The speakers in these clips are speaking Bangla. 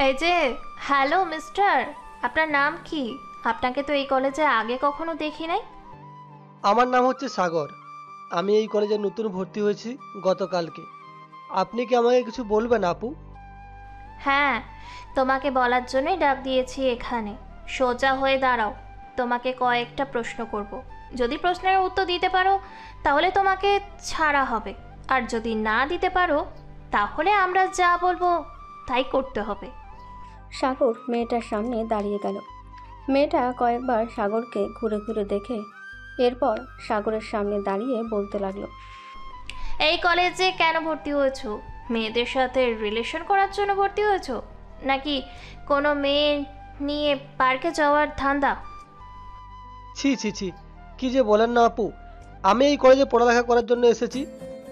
এই যে, হ্যালো মিস্টার, আপনার নাম কি? আপনাকে তো এই কলেজে আগে কখনো দেখি নাই। আমার নাম হচ্ছে সাগর। আমি এই কলেজে নতুন ভর্তি হয়েছি গতকালকে। আপনি কি আমাকে কিছু বলবেন আপু? হ্যাঁ, তোমাকে বলার জন্যই ডাক দিয়েছি এখানে। সোজা হয়ে দাঁড়াও, তোমাকে কয়েকটা প্রশ্ন করব। যদি প্রশ্নের উত্তর দিতে পারো তাহলে তোমাকে ছাড়া হবে, আর যদি না দিতে পারো তাহলে আমরা যা বলবো তাই করতে হবে। সাগর মেয়েটার সামনে দাঁড়িয়ে গেল। মেয়েটা কয়েকবার সাগরকে ঘুরে ঘুরে দেখে এরপর সাগরের সামনে দাঁড়িয়ে বলতে লাগলো। এই কলেজে কেন ভর্তি হয়েছো? মেয়েদের সাথে রিলেশন করার জন্য ভর্তি হয়েছো, নাকি কোনো মেয়ে নিয়ে পার্কে যাওয়ার ধান্দা? ছি ছি ছি, কি যে বলেন না আপু। আমি এই কলেজে পড়ালেখা করার জন্য এসেছি,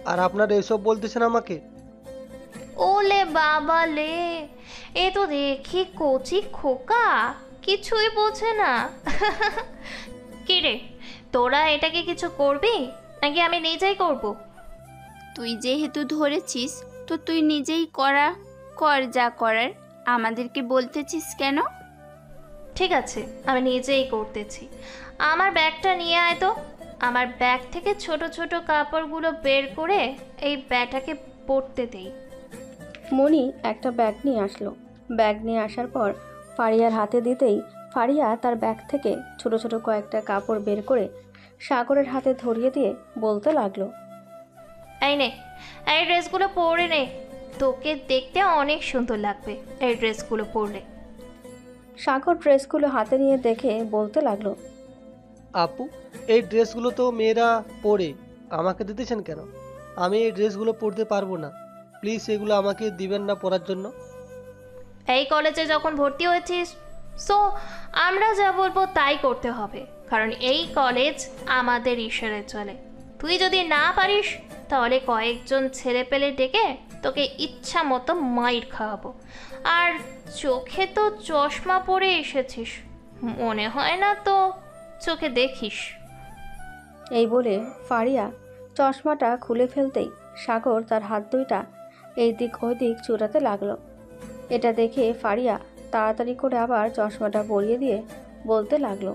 আর আপনারা এসব বলতেছেন আমাকে? ওলে বাবা লে, এ তো দেখি কচি খোকা, কিছুই বোঝে না। কি রে, তোরা এটাকে কিছু করবি নাকি আমি নিজেই করব? তুই যেহেতু ধরেছিস তো তুই নিজেই কর যা করার, আমাদেরকে বলতেছিস কেন? ঠিক আছে, আমি নিজেই করতেছি। আমার ব্যাগটা নিয়ে আয় তো। আমার ব্যাগ থেকে ছোট ছোট কাপড়গুলো বের করে এই ব্যাগটাকে পরতে দেই। মণি একটা ব্যাগ নিয়ে আসলো। ব্যাগ নিয়ে আসার পর ফারিয়ার হাতে দিতেই ফারিয়া তার ব্যাগ থেকে ছোট ছোট কয়েকটা কাপড় বের করে সাগরের হাতে ধরিয়ে দিয়ে বলতে লাগলো। এই নে, এই ড্রেসগুলো পরে নে, তোকে দেখতে অনেক সুন্দর লাগবে এই ড্রেসগুলো পরলে। সাগর ড্রেসগুলো হাতে নিয়ে দেখে বলতে লাগলো। আপু, এই ড্রেসগুলো তো মেয়েরা পরে, আমাকে দিতেছেন কেন? আমি এই ড্রেসগুলো পরতে পারবো না। প্লিজ এগুলো আমাকে দিবেন না পরার জন্য। এই কলেজে যখন ভর্তি হয়েছিস, সো আমরা যা বলবো তাই করতে হবে, কারণ এই কলেজ আমাদের ইশারায় চলে। তুই যদি না পারিস তাহলে কয়েকজন ছেলে পেলে ডেকে তোকে ইচ্ছা মতো মাইর খাওয়াবো। আর চোখে তো চশমা পরে এসেছিস, মনে হয় না তো চোখে দেখিস। এই বলে ফারিয়া চশমাটা খুলে ফেলতেই সাগর তার হাত দুইটা এই দিক ওই দিক চুরাতে লাগলো। এটা দেখে ফারিয়া তাড়াতাড়ি করে আবার চশমাটা পরিয়ে দিয়ে বলতে লাগলো।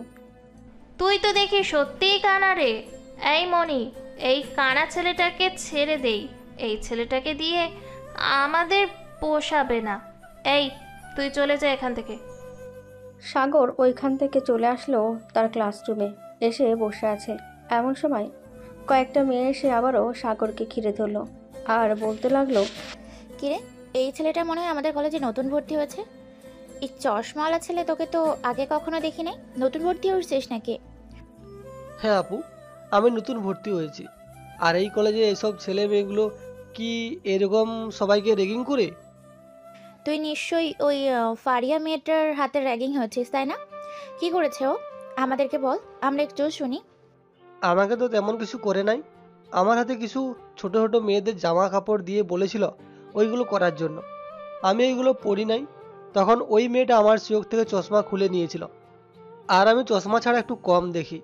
তুই তো দেখি সত্যিই কানা রে। এই মনি, এই কানা ছেলেটাকে ছেড়ে দেই। এই ছেলেটাকে দিয়ে আমাদের পোষাবে না। এই, তুই চলে যা এখান থেকে। সাগর ওইখান থেকে চলে আসলো তার ক্লাসরুমে, এসে বসে আছে। এমন সময় কয়েকটা মেয়ে এসে আবারও সাগরকে ঘিরে ধরলো আর বলতে লাগলো। কিরে, এই ছেলেটা মনে হয় আমাদের কলেজে নতুন ভর্তি হয়েছে। এই চশমাওয়ালা ছেলে তোকে তো আগে কখনো দেখি নাই। নতুন ভর্তি হয়েছিস নাকি? হ্যাঁ আপু, আমি নতুন ভর্তি হয়েছি। আর এই কলেজে এসব ছেলে মেয়েগুলো কি এরকম সবাইকে রেগিং করে? তুই নিশ্চয়ই ওই ফারিয়া মেয়েটার হাতে র্যাগিং হয়েছিস, তাই না? কি করেছে ও? আমাদেরকে বল, আমরা একটু শুনি। আমাকে তো তেমন কিছু করে নাই। আমার হাতে কিছু ছোট ছোট মেয়েদের জামা কাপড় দিয়ে বলেছিল ওইগুলো করার জন্য। আমি ওইগুলো পরি নাই। তখন ওই মেয়েটা আমার চোখ থেকে চশমা খুলে নিয়েছিল। আর আমি চশমা ছাড়া একটু কম দেখি।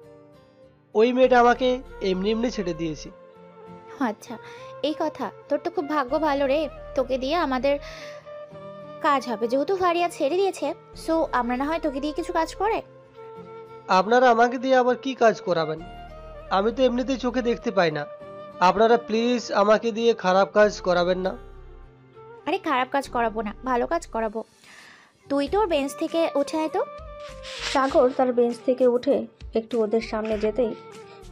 ওই মেয়েটা আমাকে এমনি এমনি ছেড়ে দিয়েছি। আচ্ছা, এই কথা। তোর তো খুব ভাগ্য ভালো রে, তোকে দিয়ে আমাদের কাজ হবে। যেহেতু ফারিয়া ছেড়ে দিয়েছে, সো আমরা না হয় তোকে দিয়ে কিছু কাজ করে। আপনারা আমাকে দিয়ে আবার কি কাজ করাবেন? আমি তো এমনিতেই চোখে দেখতে পাই না। আপনারা প্লিজ আমাকে দিয়ে খারাপ কাজ করাবেন না। আরে খারাপ কাজ করাবো না, ভালো কাজ করাবো। তুই তোর বেঞ্চ থেকে উঠে আয় তো। সাগর তার বেঞ্চ থেকে উঠে একটু ওদের সামনে যেতেই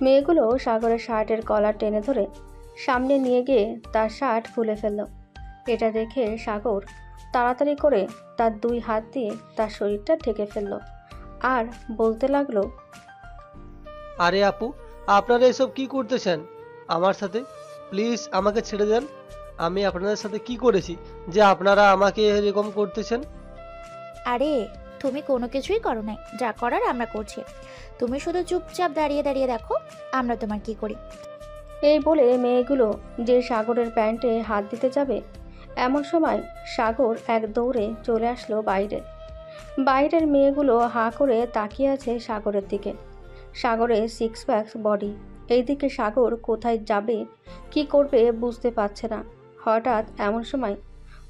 মেয়েগুলো সাগরের শার্টের কলার টেনে ধরে সামনে নিয়ে গিয়ে তার শার্ট খুলে ফেলল। এটা দেখে সাগর তাড়াতাড়ি করে তার দুই হাত দিয়ে তার শরীরটা ঢেকে ফেলল আর বলতে লাগলো। আরে আপু, আপনারা এসব কি করতেছেন আমার সাথে? প্লিজ আমাকে ছেড়ে দেন। আমি আপনাদের সাথে কি করেছি যে আপনারা আমাকে এরকম করতেছেন? আরে তুমি কোনো কিছুই করো নাই, যা করার আমরা করছি। তুমি শুধু চুপচাপ দাঁড়িয়ে দাঁড়িয়ে দেখো আমরা তোমার কি করি। এই বলে মেয়েগুলো যে সাগরের প্যান্টে হাত দিতে যাবে, এমন সময় সাগর এক দৌড়ে চলে আসলো বাইরে। বাইরের মেয়েগুলো হাঁ করে তাকিয়ে আছে সাগরের দিকে। সাগরের সিক্স প্যাকস বডি, এইদিকে সাগর কোথায় যাবে কি করবে বুঝতে পারছে না। হঠাৎ এমন সময়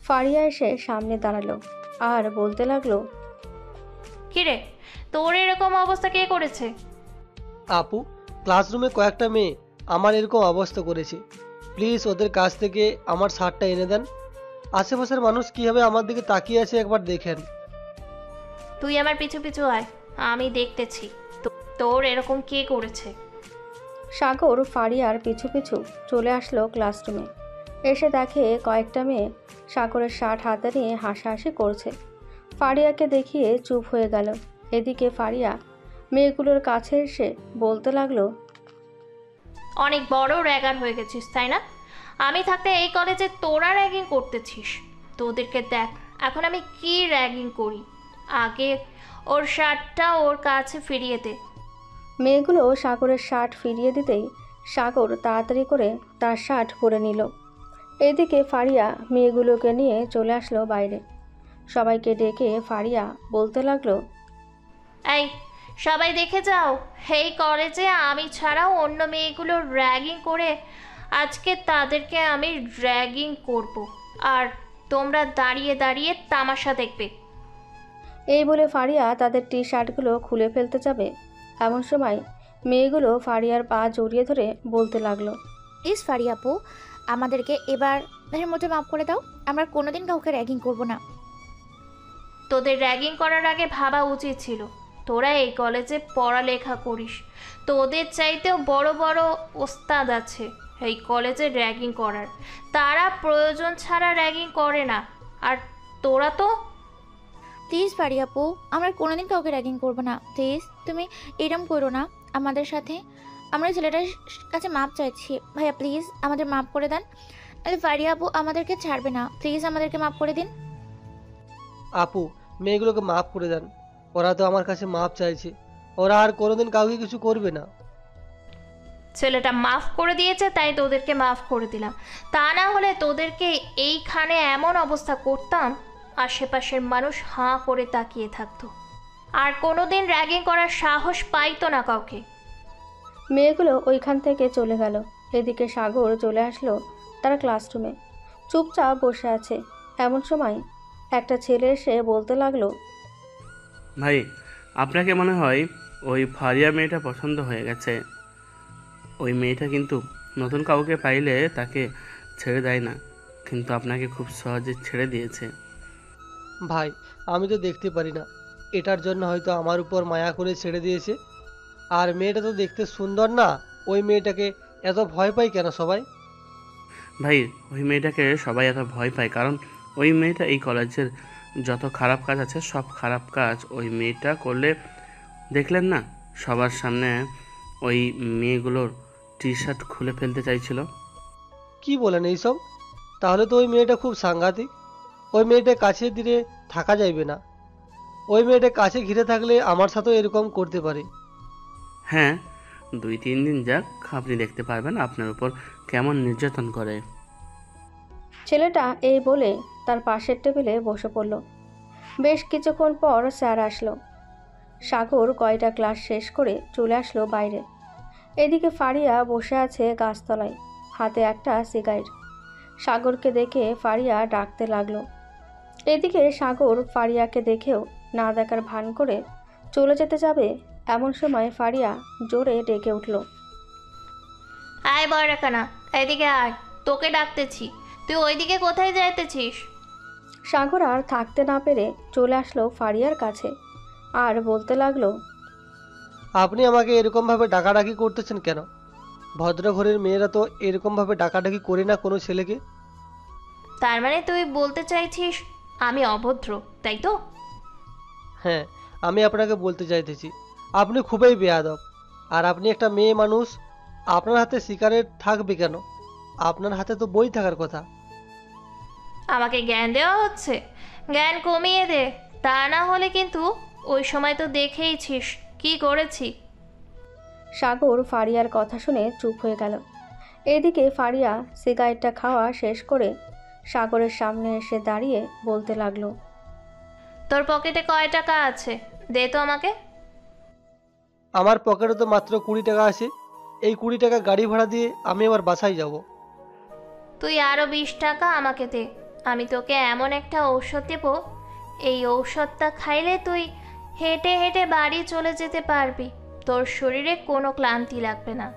ফারিয়া এসে সামনে দাঁড়ালো। আর বলতে লাগলো, কিরে, তোর এরকম অবস্থা কে করেছে? আপু, ক্লাসরুমে কয়েকটা মেয়ে আমার এরকম অবস্থা করেছে। প্লিজ ওদের কাছ থেকে আমার শার্টটা এনে দেন। আশেপাশের মানুষ কীভাবে আমার দিকে তাকিয়ে আছে একবার দেখেন। তুই আমার পিছু পিছু আয়, আমি দেখতেছি তোর এরকম কে করেছে। সাগর ফারিয়ার পিছু পিছু চলে আসলো ক্লাসরুমে। এসে দেখে কয়েকটা মেয়ে সাগরের শার্ট হাতে নিয়ে হাসাহাসি করছে। ফারিয়াকে দেখিয়ে চুপ হয়ে গেল। এদিকে ফারিয়া মেয়েগুলোর কাছে এসে বলতে লাগলো, অনেক বড় র্যাগার হয়ে গেছিস তাই না? আমি থাকতে এই কলেজে তোরা র্যাগিং করতেছিস। তোদেরকে দেখ এখন আমি কি র্যাগিং করি। আগে ওর শার্টটা ওর কাছে ফিরিয়ে দে। মেয়েগুলো সাগরের শার্ট ফিরিয়ে দিতেই সাগর তাড়াতাড়ি করে তার শার্ট পরে নিল। এদিকে ফারিয়া মেয়েগুলোকে নিয়ে চলে আসলো বাইরে। সবাইকে ডেকে ফারিয়া বলতে লাগলো, এই সবাই দেখে যাও, এই কলেজে আমি ছাড়াও অন্য মেয়েগুলো র্যাগিং করে আজকে তাদেরকে আমি র্যাগিং করব, আর তোমরা দাঁড়িয়ে দাঁড়িয়ে তামাশা দেখবে। এই বলে ফারিয়া তাদের টি শার্টগুলো খুলে ফেলতে যাবে, এমন সময় মেয়েগুলো ফারিয়ার পা জড়িয়ে ধরে বলতে লাগলো, প্লিজ ফারিয়া আপু, আমাদেরকে এবারের মতো মাফ করে দাও। আমরা কোনোদিন কাউকে র্যাগিং করব না। তোদের র্যাগিং করার আগে ভাবা উচিত ছিল তোরা এই কলেজে পড়ালেখা করিস। তোদের চাইতেও বড় বড় ওস্তাদ আছে এই কলেজে র্যাগিং করার। তারা প্রয়োজন ছাড়া র্যাগিং করে না, আর তোরা তো। প্লিজ ফারিয়া আপু, আমরা কোনোদিন কাউকে র্যাগিং করব না। প্লিজ তুমি এরম করো না আমাদের সাথে। আমরা ছেলেটার কাছে মাপ চাইছি। ভাইয়া প্লিজ আমাদের মাফ করে দেন, তাহলে ফারিয়া আপু আমাদেরকে ছাড়বে না। প্লিজ আমাদেরকে মাফ করে দিন। আপু, মেয়েগুলোকে মাফ করে দেন। ওরা তো আমার কাছে মাপ চাইছে। ওরা আর কোনোদিন কাউকে কিছু করবে না। ছেলেটা মাফ করে দিয়েছে তাই তোদেরকে মাফ করে দিলাম। তা না হলে তোদেরকে এইখানে এমন অবস্থা করতাম আশেপাশের মানুষ হাঁ করে তাকিয়ে থাকতো, আর কোনোদিন র্যাগিং করার সাহস পাইতো না কাউকে। মেয়েগুলো ওইখান থেকে চলে গেল। এদিকে সাগর চলে আসলো তার ক্লাসরুমে। চুপচাপ বসে আছে। এমন সময় একটা ছেলে এসে বলতে লাগলো, ভাই, আপনাকে মনে হয় ওই ফারিয়া মেয়েটা পছন্দ হয়ে গেছে। ওই মেয়েটা কিন্তু নতুন কাউকে পাইলে তাকে ছেড়ে দেয় না, কিন্তু আপনাকে খুব সহজে ছেড়ে দিয়েছে। ভাই, আমি তো দেখতে পারি না, এটার জন্য হয়তো আমার উপর মায়া করে ছেড়ে দিয়েছে। আর মেয়েটা তো দেখতে সুন্দর না, ওই মেয়েটাকে এত ভয় পাই কেন সবাই? ভাই, ওই মেয়েটাকে সবাই এত ভয় পায় কারণ ওই মেয়েটা এই কলেজের যত খারাপ কাজ আছে সব খারাপ কাজ ওই মেয়েটা করলে। দেখলেন না, সবার সামনে ওই মেয়েগুলোর টি শার্ট খুলে ফেলতে চাইছিল। কি বলেন এইসব? তাহলে তো ওই মেয়েটা খুব সাংঘাতিক। ওই মেয়েটা কাছে দিলে থাকা যাইবে না। ওই মেয়েটা কাছে ঘিরে থাকলে আমার সাথেও এরকম করতে পারে। হ্যাঁ, 2-3 দিন যাক, আপনি দেখতে পারবেন আপনার উপর কেমন নির্যাতন করে। ছেলেটা এই বলে তার পাশের টেবিলে বসে পড়ল। বেশ কিছুক্ষণ পর স্যার আসলো। সাগর কয়টা ক্লাস শেষ করে চলে আসলো বাইরে। এদিকে ফারিয়া বসে আছে গাছতলায়, হাতে একটা সিগারেট। সাগরকে দেখে ফারিয়া ডাকতে লাগলো। এদিকে সাগর ফারিয়াকে দেখেও না দেখার ভান করে চলে যেতে যাবে, এমন সময় ফারিয়া জোরে ডেকে উঠল, আয় বয়রাকানা, এদিকে আয়, তোকে ডাকতেছি। তুই ওইদিকে কোথায় যাইতেছিস? সাগর আর থাকতে না পেরে চলে আসলো ফারিয়ার কাছে আর বলতে লাগলো, আপনি আমাকে এরকমভাবে ডাকাডাকি করতেছেন কেন? ভদ্র ঘরের মেয়েরা তো এরকমভাবে ডাকাডাকি করে না কোনো ছেলেকে। তার মানে তুই বলতে চাইছিস আমি অভদ্র, তাই তো? হ্যাঁ, আমি আপনাকে বলতে চাইতেছি আপনি খুবই বেয়াদব। আর আপনি একটা মেয়ে মানুষ, আপনার হাতে সিগারেট থাকবে কেন? আপনার হাতে তো বই থাকার কথা। আমাকে জ্ঞান দেওয়া হচ্ছে? জ্ঞান কমিয়ে দে, তা না হলে কিন্তু ওই সময় তো দেখেইছিস কি করেছি। সাগর ফারিয়ার কথা শুনে চুপ হয়ে গেল। এদিকে ফারিয়া সিগারেটটা খাওয়া শেষ করে সাগরের সামনে এসে দাঁড়িয়ে বলতে লাগলো, তোর পকেটে কয় টাকা আছে দে তো আমাকে। আমার পকেটে তো মাত্র 20 টাকা আছে। এই 20 টাকা গাড়ি ভাড়া দিয়ে আমি আবার বাসায় যাব। তুই আরও 20 টাকা আমাকে দে, আমি তোকে এমন একটা ঔষধ দেবো এই ঔষধটা খাইলে তুই হেঁটে হেঁটে বাড়ি চলে যেতে পারবি, তোর শরীরে কোনো ক্লান্তি লাগবে না।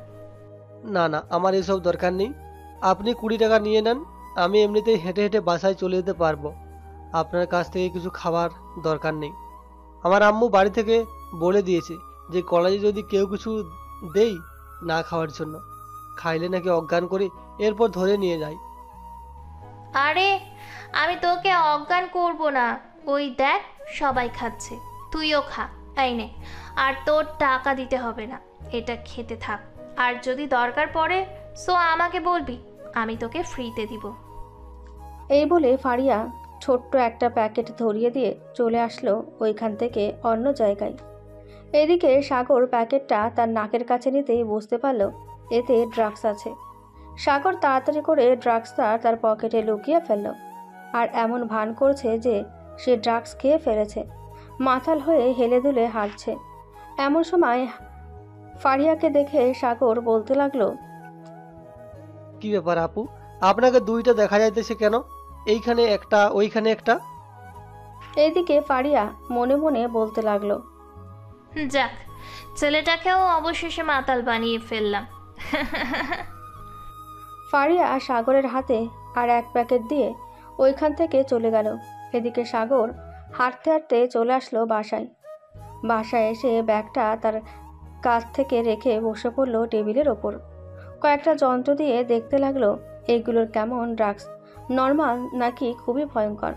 না না, আমার এসব দরকার নেই। আপনি 20 টাকা নিয়ে নেন, আমি এমনিতেই হেঁটে হেঁটে বাসায় চলে যেতে পারবো। আপনার কাছ থেকে কিছু খাবার দরকার নেই। আমার আম্মু বাড়ি থেকে বলে দিয়েছে যে কলেজে যদি কেউ কিছু দেই না খাওয়ার জন্য, খাইলে নাকি অজ্ঞান করে এরপর ধরে নিয়ে যায়। আরে আমি তোকে অজ্ঞান করব না, ওই দেখ সবাই খাচ্ছে, তুইও খা। এই নে, আর তোর টাকা দিতে হবে না, এটা খেতে থাক। আর যদি দরকার পড়ে সো আমাকে বলবি, আমি তোকে ফ্রিতে দিব। এই বলে ফারিয়া ছোট্ট একটা প্যাকেট ধরিয়ে দিয়ে চলে আসলো ওইখান থেকে অন্য জায়গায়। এদিকে সাগর প্যাকেটটা তার নাকের কাছে নিতেই বুঝতে পারল এতে ড্রাগস আছে। সাগর তাড়াতাড়ি করে ড্রাগসটা তার পকেটে লুকিয়ে ফেলল, আর এমন ভান করছে যে সে ড্রাগস খেয়ে ফেলেছে, মাতাল হয়ে হেলে দুলে হাঁটছে। এমন সময় ফারিয়াকে দেখে সাগর বলতে লাগলো, কি ব্যাপার আপু, আপনাকে দুইটা দেখা যাইতেছে কেন? এইখানে একটা ওইখানে একটা। এইদিকে ফারিয়া মনে মনে বলতে লাগলো, যাক, ছেলেটাকেও অবশেষে মাতাল বানিয়ে ফেললাম। ফারিয়া সাগরের হাতে আর এক প্যাকেট দিয়ে ওইখান থেকে চলে গেল। এদিকে সাগর হাঁটতে হাঁটতে চলে আসলো বাসায়। বাসায় এসে ব্যাগটা তার কাছ থেকে রেখে বসে পড়লো টেবিলের ওপর। কয়েকটা যন্ত্র দিয়ে দেখতে লাগলো এইগুলোর কেমন ড্রাগস, নর্মাল নাকি খুবই ভয়ঙ্কর।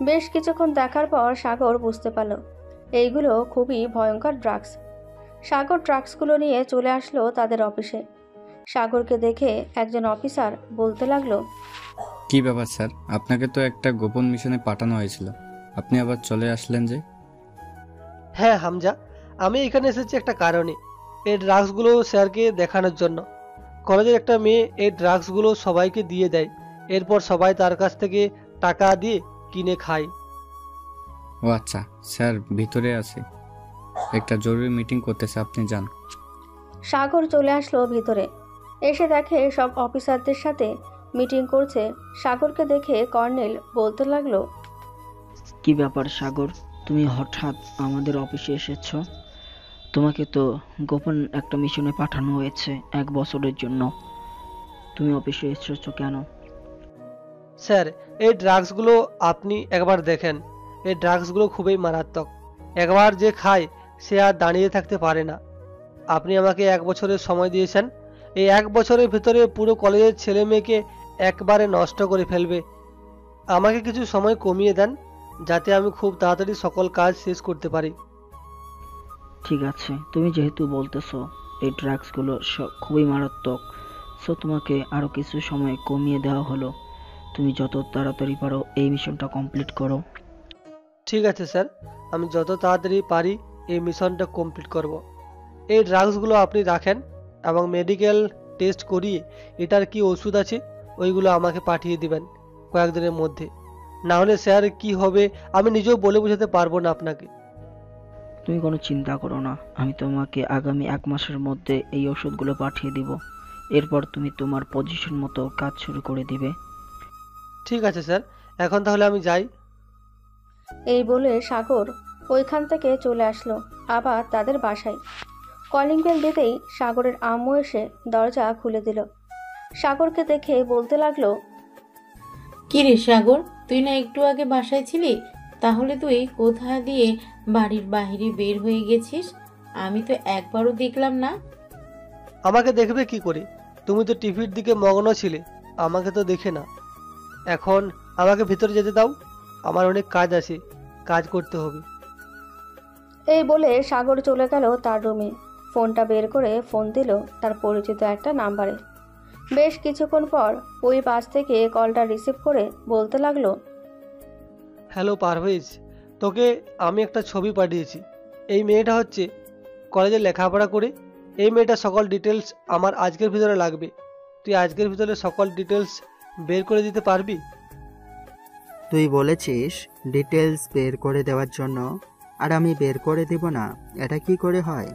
বেশ কিছুক্ষণ দেখার পর সাগর বুঝতে পারল এইগুলো খুবই ভয়ঙ্কর ড্রাগস। সাগর ড্রাগসগুলো নিয়ে চলে আসলো তাদের অফিসে। সাগরকে দেখে একজন অফিসার বলতে লাগলো, কি ব্যাপার স্যার, আপনাকে তো একটা গোপন মিশনে পাঠানো হয়েছিল, আপনি আবার চলে আসলেন যে? হ্যাঁ হামজা, আমি এখানে এসেছি একটা কারণে, এই ড্রাগসগুলো স্যারকে দেখানোর জন্য। কলেজের একটা মেয়ে এই ড্রাগসগুলো সবাইকে দিয়ে দেয়, এরপর সবাই তার কাছ থেকে টাকা দিয়ে কিনে খায়। ও আচ্ছা স্যার, ভিতরে আছে, একটা জরুরি মিটিং করতেছে, আপনি যান। সাগর চলে আসলো ভিতরে। এসে দেখে সব অফিসারদের সাথে মিটিং করছে। সাগরকে দেখে কর্নেল বলতে লাগলো, কি ব্যাপার সাগর, তুমি হঠাৎ আমাদের অফিসে এসেছো? তোমাকে তো গোপন একটা মিশনে পাঠানো হয়েছে 1 বছরের জন্য, তুমি অফিসে এসেছো কেন? স্যার, এই ড্রাগসগুলো আপনি একবার দেখেন, এই ড্রাগসগুলো খুবই মারাত্মক। একবার যে খায় সে আর দাঁড়িয়ে থাকতে পারে না। আপনি আমাকে 1 বছরের সময় দিয়েছেন, এই 1 বছরের ভিতরে পুরো কলেজের ছেলে মেয়েকে একবারে নষ্ট করে ফেলবে। আমাকে কিছু সময় কমিয়ে দেন, যাতে আমি খুব তাড়াতাড়ি সকল কাজ শেষ করতে পারি। ঠিক আছে, তুমি যেহেতু বলতেছো এই ড্রাগসগুলো খুবই মারাত্মক, সো তোমাকে আরো কিছু সময় কমিয়ে দেওয়া হলো। তুমি যত তাড়াতাড়ি পারো এই মিশনটা কমপ্লিট করো। ঠিক আছে স্যার, আমি যত তাড়াতাড়ি পারি এই মিশনটা কমপ্লিট করব। এই ড্রাগসগুলো আপনি রাখেন এবং মেডিকেল টেস্ট করিয়ে এটার কি ওষুধ আছে ওইগুলো আমাকে পাঠিয়ে দিবেন কয়েকদিনের মধ্যে। না হলে স্যার কি হবে আমি নিজেও বলে বোঝাতে পারবো না আপনাকে। তুমি কোনো চিন্তা করো না, আমি তোমাকে আগামী 1 মাসের মধ্যে এই ওষুধগুলো পাঠিয়ে দিব। এরপর তুমি তোমার পজিশন মতো কাজ শুরু করে দিবে। ঠিক আছে স্যার, এখন তাহলে আমি যাই। এই বলে সাগর ওইখান থেকে চলে আসলো আবার তাদের বাসায়। কলিং বেল দিতেই সাগরের আম্মু এসে দরজা খুলে দিল। সাগরকে দেখে বলতে লাগলো, কি রে সাগর, তুই না একটু আগে বাসায় ছিলি, তাহলে তুই কোথা দিয়ে বাড়ির বাইরে বের হয়ে গেছিস? আমি তো একবারও দেখলাম না। আমাকে দেখবে কি করে? তুমি তো টিভির দিকে মগ্ন ছিলে, আমাকে তো দেখে না। এখন আমাকে ভিতরে যেতে দাও, আমার অনেক কাজ আছে, কাজ করতে হবে। এই বলে সাগর চলে গেল তার রুমে। ফোনটা বের করে ফোন দিল তার পরিচিত একটা নাম্বারে। বেশ কিছুক্ষণ পর ওই পাশ থেকে কলটা রিসিভ করে বলতে লাগলো, হ্যালো পারভেজ, তোকে আমি একটা ছবি পাঠিয়েছি। এই মেয়েটা হচ্ছে কলেজে লেখাপড়া করে, এই মেয়েটা সকল ডিটেলস আমার আজকের ভিতরে লাগবে। তুই আজকের ভিতরে সকল ডিটেলস বের করে দিতে পারবি? তুই বলেছিস ডিটেলস বের করে দেওয়ার জন্য, আর আমি বের করে দেব না, এটা কি করে হয়?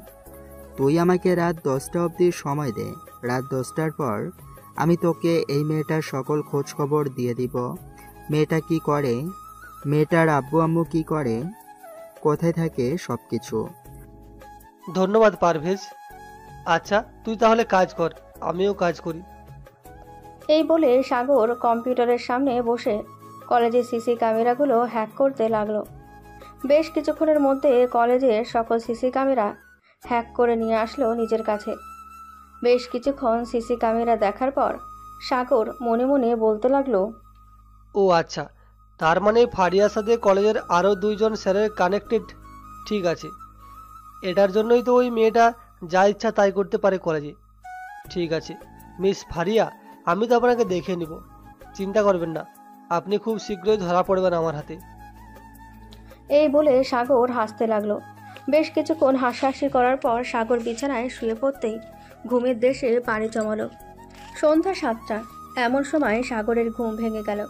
তুই আমাকে রাত 10টা অবধি সময় দে, রাত 10টার পর আমি তোকে এই মেয়েটার সকল খোঁজ খবর দিয়ে দিব। মেয়েটা কি করে, মেয়েটার আব্বু আম্মু কি করে, কোথায় থাকে সব কিছু। ধন্যবাদ পারভেজ। আচ্ছা তুই তাহলে কাজ কর, আমিও কাজ করি। এই বলে সাগর কম্পিউটারের সামনে বসে কলেজের সিসি ক্যামেরাগুলো হ্যাক করতে লাগলো। বেশ কিছুক্ষণের মধ্যে কলেজের সকল সিসি ক্যামেরা হ্যাক করে নিয়ে আসলো নিজের কাছে। বেশ কিছুক্ষণ সিসি ক্যামেরা দেখার পর সাগর মনে মনে বলতে লাগলো, ও আচ্ছা, তার মানে ফারিয়ার সাথে কলেজের আরও 2 জন স্যারের কানেক্টেড। ঠিক আছে, এটার জন্যই তো ওই মেয়েটা যা ইচ্ছা তাই করতে পারে কলেজে। ঠিক আছে মিস ফারিয়া, আমি তো আপনাকে দেখে নিব, চিন্তা করবেন না, আপনি খুব শীঘ্রই ধরা পড়বেন আমার হাতে। এই বলে সাগর হাসতে লাগলো। বেশ কিছুক্ষণ হাসাহাসি করার পর সাগর বিছানায় শুয়ে পড়তেই ঘুমের দেশে পাড়ি জমালো। সন্ধ্যা 7টা, এমন সময় সাগরের ঘুম ভেঙে গেল।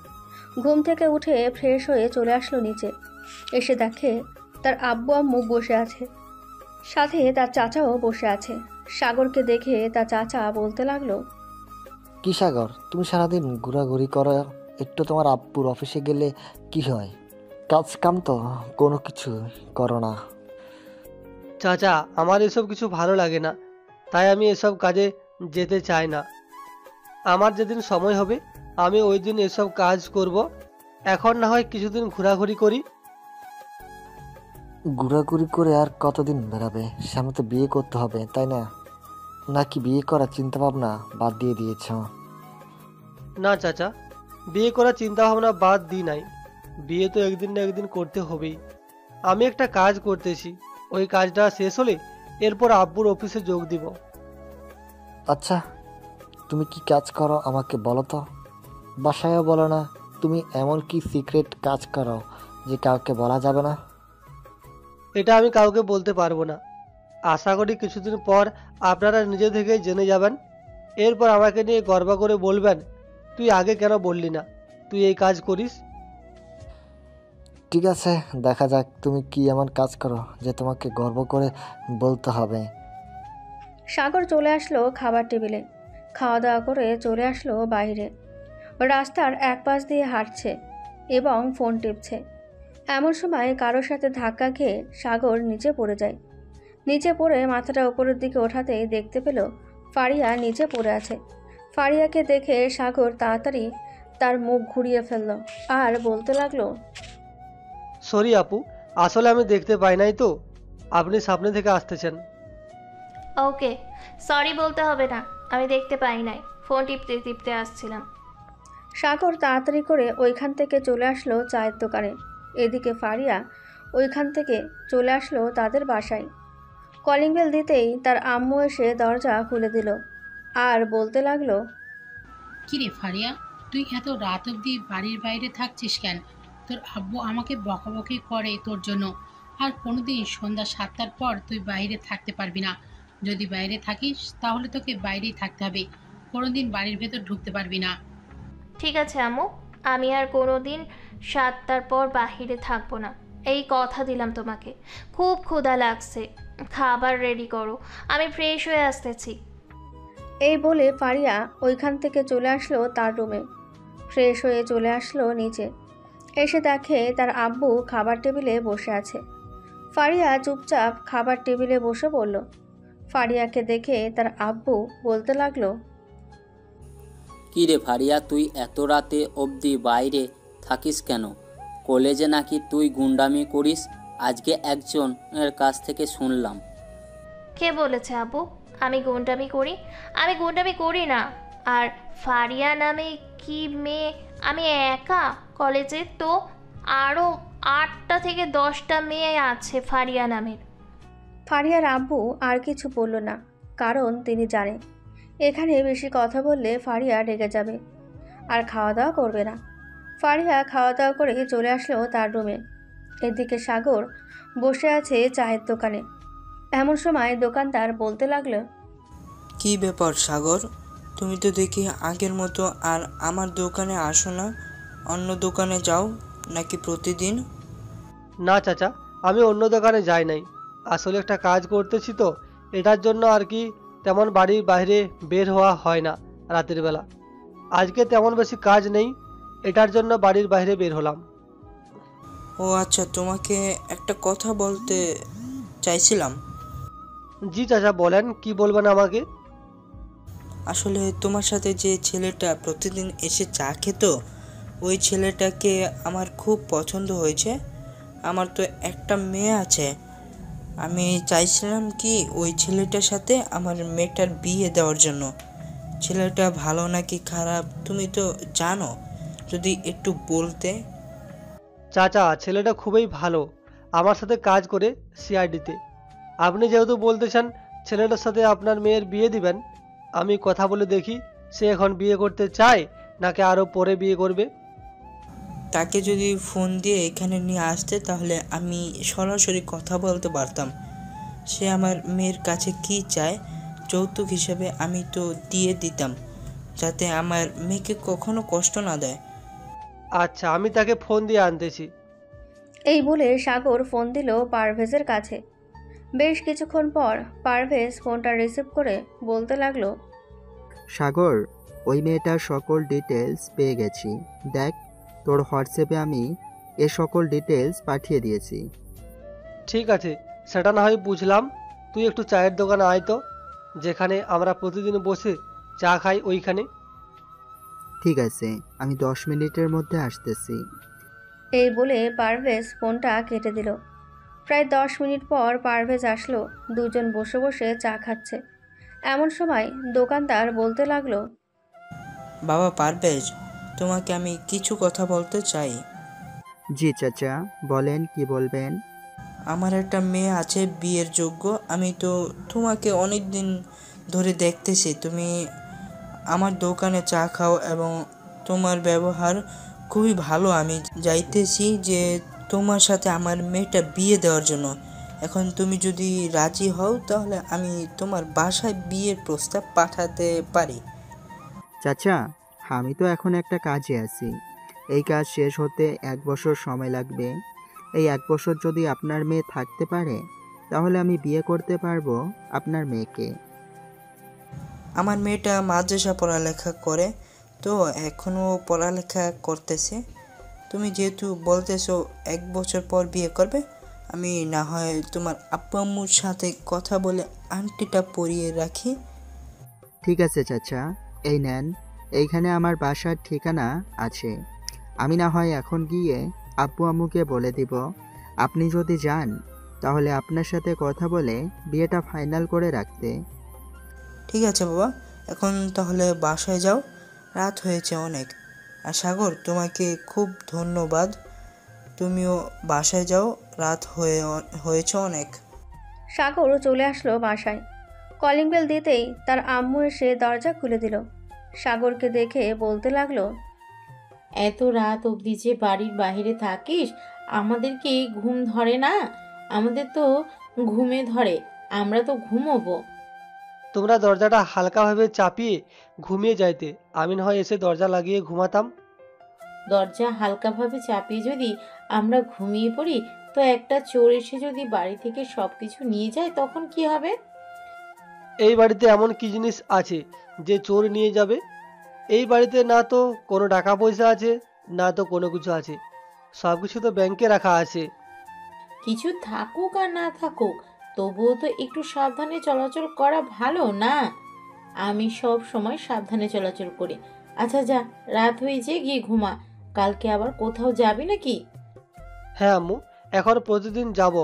ঘুম থেকে উঠে ফ্রেশ হয়ে চলে আসলো নিচে। এসে দেখে তার আব্বু আম্মু বসে আছে, সাথে তার চাচাও বসে আছে। সাগরকে দেখে তার চাচা বলতে লাগলো, কি সাগর, তুমি সারাদিন ঘোরাঘুরি করো, একটু তোমার আব্বুর অফিসে গেলে কি হয়? কাজ কাম তো কোনো কিছু করো না। চাচা, আমার এসব কিছু ভালো লাগে না, তাই আমি এসব কাজে যেতে চাই না। আমার যেদিন সময় হবে আমি ওই দিন এসব কাজ করব, এখন না হয় কিছুদিন ঘোরাঘুরি করি। ঘোরাঘুরি করে আর কতদিন বেড়াবে? সামনে তো বিয়ে করতে হবে, তাই না? নাকি বিয়ে করার চিন্তা ভাবনা বাদ দিয়ে দিয়েছ? না চাচা, বিয়ে করার চিন্তা ভাবনা বাদ দিই নাই, বিয়ে তো একদিন না একদিন করতে হবেই। আমি একটা কাজ করতেছি, ওই কাজটা শেষ হলে এরপর আব্বুর অফিসে যোগ দিব। আচ্ছা, তুমি কি কাজ করো আমাকে বলো তো? বাসায়ও বলো না, তুমি এমন কি সিক্রেট কাজ করো যে কাউকে বলা যাবে না? এটা আমি কাউকে বলতে পারবো না, আশা করি কিছুদিন পর আপনারা নিজে থেকেই জেনে যাবেন। এরপর আমাকে নিয়ে গর্ব করে বলবেন, তুই আগে কেন বললি না তুই এই কাজ করিস। ঠিক আছে, দেখা যাক তুমি কি এমন কাজ করো যে তোমাকে গর্ব করে বলতে হবে। সাগর চলে আসলো খাবার টেবিলে, খাওয়া দাওয়া করে চলে আসলো বাইরে। রাস্তার এক পাশ দিয়ে হাঁটছে এবং ফোন টিপছে। এমন সময় কারোর সাথে ধাক্কা খেয়ে সাগর নিচে পড়ে যায়। নিচে পড়ে মাথাটা উপরের দিকে ওঠাতেই দেখতে পেল ফারিয়া নিচে পড়ে আছে। ফারিয়াকে দেখে সাগর তাড়াতাড়ি তার মুখ ঘুরিয়ে ফেলল আর বলতে লাগলো, সরি আপু, আসলে আমি দেখতে পাই নাই তো, আপনি সামনে থেকে আসতেছেন। ওকে, সরি বলতে হবে না, আমি দেখতে পাই নাই, ফোন টিপতে টিপতে আসছিলাম। সাগর তাড়াতাড়ি করে ওইখান থেকে চলে আসলো চায়ের দোকানে। এদিকে ফারিয়া ওইখান থেকে চলে আসলো তাদের বাসায়। কলিং বেল দিতেই তার আম্মু এসে দরজা খুলে দিল আর বলতে লাগলো, কিরে ফারিয়া, তুই এত রাত অবধি বাড়ির বাইরে থাকছিস কেন? তোর আব্বু আমাকে বকাবকি করে তোর জন্য, আর কোনোদিন সন্ধ্যা 7টার পর তুই বাইরে থাকতে পারবি না। যদি বাইরে থাকিস তাহলে তোকে বাইরেই থাকতে হবে, কোনোদিন বাড়ির ভেতর ঢুকতে পারবি না। ঠিক আছে আম্মু, আমি আর কোনো দিন 7টার পর বাহিরে থাকবো না, এই কথা দিলাম তোমাকে। খুব ক্ষুধা লাগছে, খাবার রেডি করো, আমি ফ্রেশ হয়ে আসতেছি। এই বলে ফারিয়া ওইখান থেকে চলে আসলো তার রুমে। ফ্রেশ হয়ে চলে আসলো নিচে। এসে দেখে তার আব্বু খাবার টেবিলে বসে আছে। ফারিয়া চুপচাপ খাবার টেবিলে বসে পড়ল। ফারিয়াকে দেখে তার আব্বু বলতে লাগলো, কি রে ফারিয়া, তুই এত রাতে অবধি বাইরে থাকিস কেন? কলেজে নাকি তুই গুন্ডামি করিস, আজকে একজনের কাছ থেকে শুনলাম। কে বলেছে আব্বু আমি গুন্ডামি করি? আমি গুন্ডামি করি না। আর ফারিয়া নামে কি মেয়ে আমি একা কলেজে? তো আরও 8টা থেকে 10টা মেয়ে আছে ফারিয়া নামের। ফারিয়ার আব্বু আর কিছু বলল না, কারণ তিনি জানে এখানে বেশি কথা বললে ফারিয়া রেগে যাবে আর খাওয়া দাওয়া করবে না। ফারিয়া খাওয়া দাওয়া করে চলে আসলো তার রুমে। এদিকে সাগর বসে আছে চায়ের দোকানে। এমন সময় দোকানদার বলতে লাগলো, কি ব্যাপার সাগর, তুমি তো দেখি আগের মতো আর আমার দোকানে আসো না, অন্য দোকানে যাও নাকি প্রতিদিন? না চাচা, আমি অন্য দোকানে যাই নাই, আসলে একটা কাজ করতেছি তো, এটার জন্য আর কি তেমন বাড়ির বাইরে বের হওয়া হয় না রাতের বেলা। আজকে তেমন বেশি কাজ নেই, এটার জন্য বাড়ির বাইরে বের হলাম। ও আচ্ছা, তোমাকে একটা কথা বলতে চাইছিলাম। জি চাচা বলেন, কি বলবেন আমাকে? আসলে তোমার সাথে যে ছেলেটা প্রতিদিন এসে চা খেত, ওই ছেলেটাকে আমার খুব পছন্দ হয়েছে। আমার তো একটা মেয়ে আছে, আমি চাইছিলাম কি ওই ছেলেটার সাথে আমার মেয়েটার বিয়ে দেওয়ার জন্য। ছেলেটা ভালো নাকি খারাপ তুমি তো জানো, যদি একটু বলতে। চাচা ছেলেটা খুবই ভালো, আমার সাথে কাজ করে সিআইডিতে। আপনি যেহেতু বলতে চান ছেলেটার সাথে আপনার মেয়ের বিয়ে দিবেন, আমি কথা বলে দেখি সে এখন বিয়ে করতে চায় নাকি আরও পরে বিয়ে করবে। তাকে যদি ফোন দিয়ে এখানে নিয়ে আসতে তাহলে আমি সরাসরি কথা বলতে পারতাম। সে আমার মেয়ের কাছে কি চায় যৌতুক হিসেবে আমি তো দিয়ে দিতাম, যাতে আমার মেয়েকে কখনো কষ্ট না দেয়। আচ্ছা আমি তাকে ফোন দিয়ে আনতেছি। এই বলে সাগর ফোন দিল পারভেজের কাছে। বেশ কিছুক্ষণ পর পারভেজ ফোনটা রিসিভ করে বলতে লাগলো, সাগর, ওই মেয়েটার সকল ডিটেলস পেয়ে গেছি। দেখ, তোর হোয়াটসঅ্যাপে আমি এ সকল ডিটেলস পাঠিয়ে দিয়েছি। ঠিক আছে, সেটা না হয় বুঝলাম। তুই একটু চায়ের দোকানে আয় তো, যেখানে আমরা প্রতিদিন বসে চা খাই ওইখানে। ঠিক আছে, আমি 10 মিনিটের মধ্যে আসতেছি। এই বলে পারভেজ ফোনটা কেটে দিল। প্রায় 10 মিনিট পর পারভেজ আসলো। দুজন বসে বসে চা খাচ্ছে। এমন সময় দোকানদার বলতে লাগলো, বাবা পারভেজ, তোমাকে আমি কিছু কথা বলতে চাই। জি চাচা বলেন, কি বলবেন? আমার একটা মেয়ে আছে বিয়ের যোগ্য। আমি তো তোমাকে অনেক দিন ধরে দেখতেছি, তুমি আমার দোকানে চা খাও এবং তোমার ব্যবহার খুবই ভালো। আমি চাইতেছি যে তোমার সাথে আমার মেয়েটা বিয়ে দেওয়ার জন্য। এখন তুমি যদি রাজি হও তাহলে আমি তোমার বাসায় বিয়ের প্রস্তাব পাঠাতে পারি। চাচা, আমি তো এখন একটা কাজে আছি। এই কাজ শেষ হতে 1 বছর সময় লাগবে। এই 1 বছর যদি আপনার মেয়ে থাকতে পারে তাহলে আমি বিয়ে করতে পারবো আপনার মেয়েকে। আমার মেয়েটা মাদ্রাসা পড়ালেখা করে, তো এখনও পড়ালেখা করতেছে। তুমি যেহেতু বলতেছো 1 বছর পর বিয়ে করবে, আমি না হয় তোমার আব্বু আম্মুর সাথে কথা বলে আংটিটা পরিয়ে রাখি। ঠিক আছে চাচা, এই নেন, এইখানে আমার বাসার ঠিকানা আছে। আমি না হয় এখন গিয়ে আব্বু আম্মুকে বলে দিব। আপনি যদি যান তাহলে আপনার সাথে কথা বলে বিয়েটা ফাইনাল করে রাখতে। ঠিক আছে বাবা, এখন তাহলে বাসায় যাও, রাত হয়েছে অনেক। আর সাগর, তোমাকে খুব ধন্যবাদ। তুমিও বাসায় যাও, রাত হয়েছে অনেক। সাগর চলে আসলো বাসায়। কলিং বেল দিতেই তার আম্মু এসে দরজা খুলে দিল। সাগরকে দেখে বলতে লাগলো, এত রাত অবধি যে বাড়ির বাইরে থাকিস, আমাদের কি ঘুম ধরে না? আমাদের তো ঘুমে ধরে, আমরা তো ঘুমোবো। তোমরা দরজাটা হালকাভাবে চাপিয়ে ঘুমিয়ে যাইতে, আমি না হয় এসে দরজা লাগিয়ে ঘুমাতাম। দরজা হালকাভাবে চাপিয়ে যদি আমরা ঘুমিয়ে পড়ি, তো একটা চোর এসে যদি বাড়ি থেকে সবকিছু নিয়ে যায় তখন কি হবে? এই বাড়িতে এমন কি জিনিস আছে যে চোর নিয়ে যাবে? এই বাড়িতে না তো কোনো টাকা পয়সা আছে, না তো কোনো কিছু আছে। সব কিছু তো ব্যাংকে রাখা আছে। কিছু থাকুক আর না থাকুক, তবুও তো একটু সাবধানে চলাচল করা ভালো না? আমি সব সময় সাবধানে চলাচল করি। আচ্ছা যা, রাত হয়েছে, গিয়ে ঘুমা। কালকে আবার কোথাও যাবি নাকি? হ্যাঁ আম্মু, এখন প্রতিদিন যাব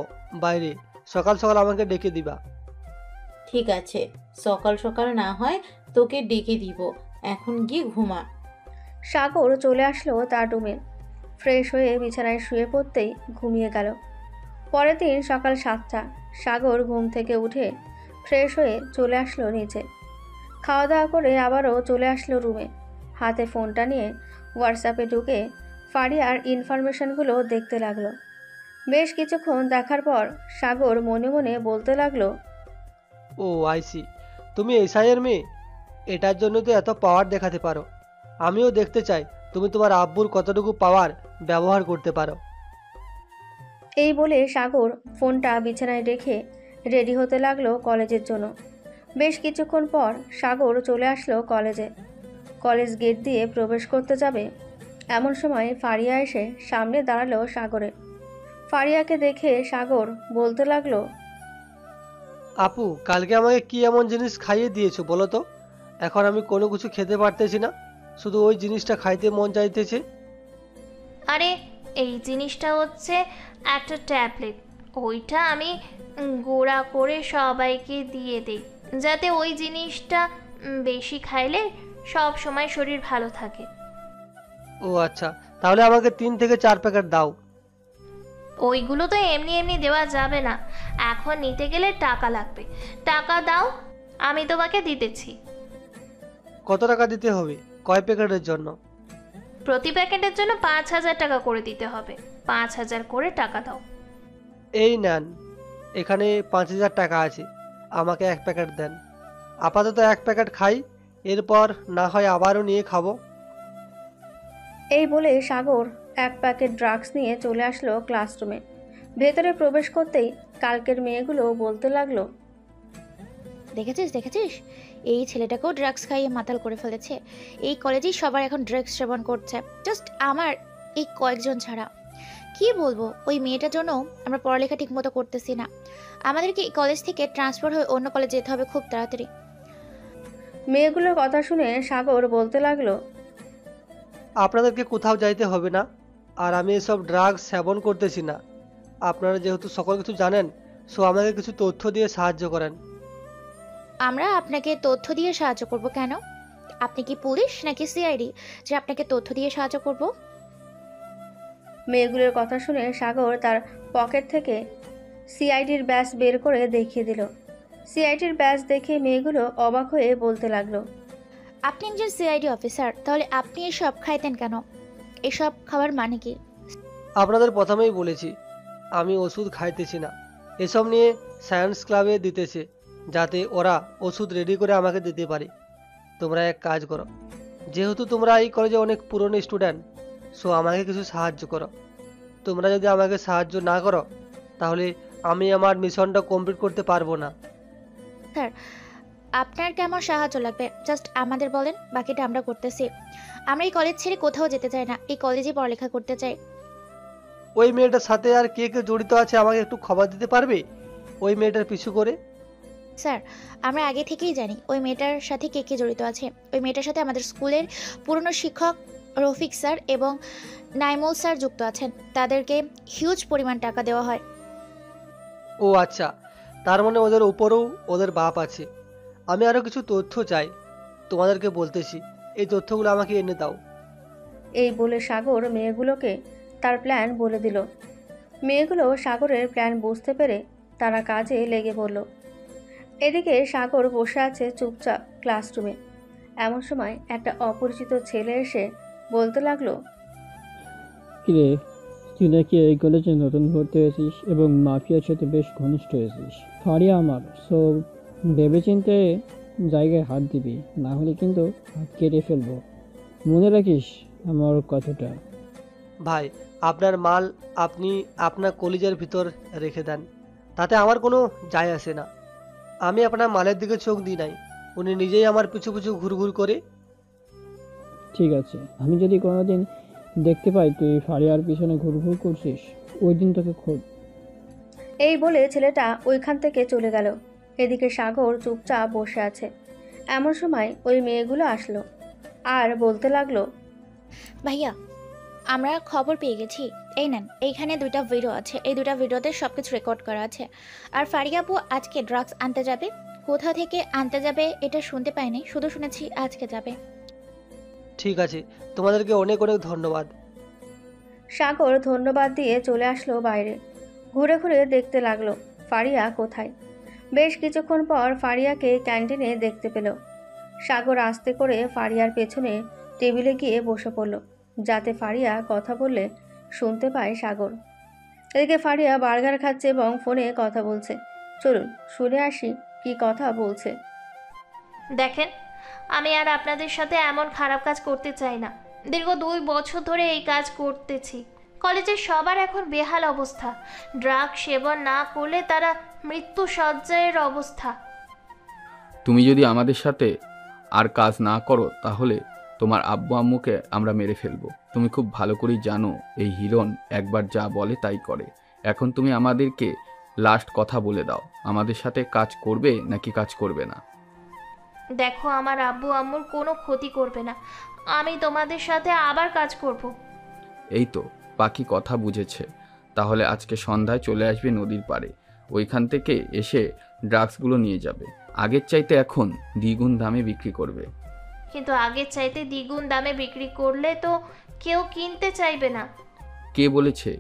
বাইরে, সকাল সকাল আমাকে ডেকে দিবা। ঠিক আছে, সকাল সকাল না হয় তোকে ডেকে দিব, এখন গিয়ে ঘুমা। সাগর চলে আসলো তার রুমে। ফ্রেশ হয়ে বিছানায় শুয়ে পড়তেই ঘুমিয়ে গেল। পরের দিন সকাল 7টা। সাগর ঘুম থেকে উঠে ফ্রেশ হয়ে চলে আসলো নিচে। খাওয়া দাওয়া করে আবারও চলে আসলো রুমে। হাতে ফোনটা নিয়ে হোয়াটসঅ্যাপে ঢুকে ফারিয়ার ইনফরমেশনগুলো দেখতে লাগলো। বেশ কিছুক্ষণ দেখার পর সাগর মনে মনে বলতে লাগলো, ও আইসি, তুমি এসআইয়ের মেয়ে, এটার জন্য তো এত পাওয়ার দেখাতে পারো। আমিও দেখতে চাই তুমি তোমার আব্বুর কতটুকু পাওয়ার ব্যবহার করতে পারো। এই বলে সাগর ফোনটা বিছানায় রেখে রেডি হতে লাগলো কলেজের জন্য। বেশ কিছুক্ষণ পর সাগর চলে আসলো কলেজে। কলেজ গেট দিয়ে প্রবেশ করতে যাবে এমন সময় ফারিয়া এসে সামনে দাঁড়ালো সাগরের। ফারিয়াকে দেখে সাগর বলতে লাগলো, আপু, কালকে আমাকে কি এমন জিনিস খাইয়ে দিয়েছো বলো তো? এখন আমি কোনো কিছু খেতে পারতেছি না, শুধু ওই জিনিসটা খাইতে মন চাইতেছে। আরে এই জিনিসটা হচ্ছে একটা ট্যাবলেট, ওইটা আমি গুঁড়া করে সবাইকে দিয়ে দিই, যাতে ওই জিনিসটা বেশি খাইলে সব সময় শরীর ভালো থাকে। ও আচ্ছা, তাহলে আমাকে 3 থেকে 4 প্যাকেট দাও। ওইগুলো তো এমনি এমনি দেওয়া যাবে না, এখন নিতে গেলে টাকা লাগবে। টাকা দাও, আমি তোমাকে দিতেছি। কত টাকা দিতে হবে কয় প্যাকেটের জন্য? প্রতি প্যাকেটের জন্য 5,000 টাকা করে দিতে হবে। 5,000 করে টাকা দাও। এই নেন, এখানে 5,000 টাকা আছে, আমাকে 1 প্যাকেট দেন। আপাতত 1 প্যাকেট খাই, এরপর না হয় আবারও নিয়ে খাবো। এই বলে সাগর 1 প্যাকেট ড্রাগস নিয়ে চলে আসলো ক্লাসরুমে। ভেতরে প্রবেশ করতেই কালকের মেয়েগুলো বলতে লাগলো, দেখেছিস এই ছেলেটাকেও ড্রাগস খাইয়ে মাতাল করে ফেলেছে। এই কলেজেই সবার এখন ড্রাগস সেবন করছে, জাস্ট আমার এই কয়েকজন ছাড়া। কি বলবো, ওই মেয়েটার জন্য আমরা পড়ালেখা ঠিক মতো করতেছি না। আমাদেরকে এই কলেজ থেকে ট্রান্সফার হয়ে অন্য কলেজে যেতে হবে খুব তাড়াতাড়ি। মেয়েগুলোর কথা শুনে সাগর বলতে লাগলো, আপনাদেরকে কোথাও যাইতে হবে না, আর আমি এসব ড্রাগস সেবন করতেছি না। আপনারা যেহেতু সকল কিছু জানেন, সো আমাকে কিছু তথ্য দিয়ে সাহায্য করেন। আমরা আপনাকে তথ্য দিয়ে সাহায্য করব কেন? আপনি কি পুলিশ নাকি সিআইডি যে আপনাকে তথ্য দিয়ে সাহায্য করব? মেয়েগুলোর কথা শুনে সাগর তার পকেট থেকে সিআইডির ব্যাজ বের করে দেখিয়ে দিল। সিআইডির ব্যাজ দেখে মেয়েগুলো অবাক হয়ে বলতে লাগলো, আপনি একজন সিআইডি অফিসার, তাহলে আপনি এসব খাইতেন কেন? এসব খাবার মানে কি? আপনাদের প্রথমেই বলেছি আমি ওষুধ খাইতেছি না, এসব নিয়ে সায়েন্স ক্লাবে দিতেছে, যাতে ওরা ওষুধ রেডি করে আমাকে দিতে পারে। তোমরা এক কাজ করো, যেহেতু তোমরা এই কলেজে অনেক পুরনো স্টুডেন্ট, সো আমাকে কিছু সাহায্য করো। তোমরা যদি আমাকে সাহায্য না করো, তাহলে আমি আমার মিশনটা কমপ্লিট করতে পারবো না। স্যার, আপনার কেমন সাহায্য লাগবে জাস্ট আমাদের বলেন, বাকিটা আমরা করতেছি। আমরা এই কলেজ ছেড়ে কোথাও যেতে চাই না, এই কলেজে পড়ালেখা করতে চাই। ওই মেয়েটার সাথে আর কে কে জড়িত আছে আমাকে একটু খবর দিতে পারবে, ওই মেয়েটার পিছু করে? স্যার, আমরা আগে থেকেই জানি ওই মেয়েটার সাথে কে কে জড়িত আছে। ওই মেয়েটার সাথে আমাদের স্কুলের পুরনো শিক্ষক রফিক স্যার এবং নাইমুল স্যার যুক্ত আছেন। তাদেরকে হিউজ পরিমাণ টাকা দেওয়া হয়। ও আচ্ছা, তার মানে ওদের উপরেও ওদের বাপ আছে। আমি আরও কিছু তথ্য চাই, তোমাদেরকে বলতেছি, এই তথ্যগুলো আমাকে এনে দাও। এই বলে সাগর মেয়েগুলোকে তার প্ল্যান বলে দিল। মেয়েগুলো সাগরের প্ল্যান বুঝতে পেরে তারা কাজে লেগে পড়ল। এদিকে সাগর বসে আছে চুপচাপ ক্লাসরুমে। এমন সময় একটা অপরিচিত ছেলে এসে বলতে লাগলো, কিরে, তুই নাকি এই কলেজে নতুন ভর্তি হয়েছিস এবং মাফিয়ার সাথে বেশ ঘনিষ্ঠ হয়েছিস। ফারিয়া আমার, সো ভেবেচিন্তে জায়গায় হাত দিবি, না হলে কিন্তু হাত কেটে ফেলবো। মনে রাখিস আমার কথাটা। ভাই, আপনার মাল আপনি আপনার কলেজের ভিতর রেখে দেন, তাতে আমার কোনো যায় আসে না। আমি আপনার মালের দিকে চোখ দিই নাই, উনি নিজেই আমার পিছু পিছু ঘুরঘুর করে। ঠিক আছে, আমি যদি কোনোদিন দেখতে পাই তুই ফারিয়ার পিছনে ঘুরঘুর করছিস, ওই দিন তোকে খোঁজ। এই বলে ছেলেটা ওইখান থেকে চলে গেল। এদিকে সাগর চুপচাপ বসে আছে। এমন সময় ওই মেয়েগুলো আসলো আর বলতে লাগলো, ভাইয়া, আমরা খবর পেয়ে গেছি। এই নেন, এইখানে 2টা ভিডিও আছে, এই 2টা ভিডিওতে সব কিছু রেকর্ড করা আছে। আর ফারিয়া আপু আজকে ড্রাগস আনতে যাবে। কোথা থেকে আনতে যাবে এটা শুনতে পাইনি, শুধু শুনেছি আজকে যাবে। ঠিক আছে, তোমাদেরকে অনেক অনেক ধন্যবাদ। সাগর ধন্যবাদ দিয়ে চলে আসলো বাইরে। ঘুরে ঘুরে দেখতে লাগলো ফারিয়া কোথায়। বেশ কিছুক্ষণ পর ফারিয়াকে ক্যান্টিনে দেখতে পেল। সাগর আস্তে করে ফারিয়ার পেছনে টেবিলে গিয়ে বসে পড়ল, যাতে ফারিয়া কথা বললে শুনতে পায় সাগর। এদিকে ফারিয়া বার্গার খাচ্ছে এবং ফোনে কথা বলছে। চলুন শুনে আসি কি কথা বলছে। দেখেন, আমি আর আপনাদের সাথে এমন খারাপ কাজ করতে চাই না। দীর্ঘ 2 বছর ধরে এই কাজ করতেছি। কলেজের সবার এখন বেহাল অবস্থা। ড্রাগ সেবন না করলে তারা মৃত্যু শয্যার অবস্থা। তুমি যদি আমাদের সাথে আর কাজ না করো, তাহলে তোমার আব্বু আম্মুকে আমরা মেরে ফেলবো। তুমি খুব ভালো করেই জানো এই হিরণ একবার যা বলে তাই করে। এখন তুমি আমাদেরকে লাস্ট কথা বলে দাও, আমাদের সাথে কাজ করবে নাকি কাজ করবে না? দেখো, আমার আব্বু আম্মুর কোনো ক্ষতি করবে না, আমি তোমাদের সাথে আবার কাজ করব। এই তো বাকি কথা বুঝেছে। তাহলে আজকে সন্ধ্যায় চলে আসবে নদীর পাড়ে, ওইখান থেকে এসে ড্রাগসগুলো নিয়ে যাবে। আগের চাইতে এখন দ্বিগুণ দামে বিক্রি করবে। কিন্তু আগের চাইতে দ্বিগুণ দামে বিক্রি করলে তো কেউ কিনতে চাইবে না। কে বলেছে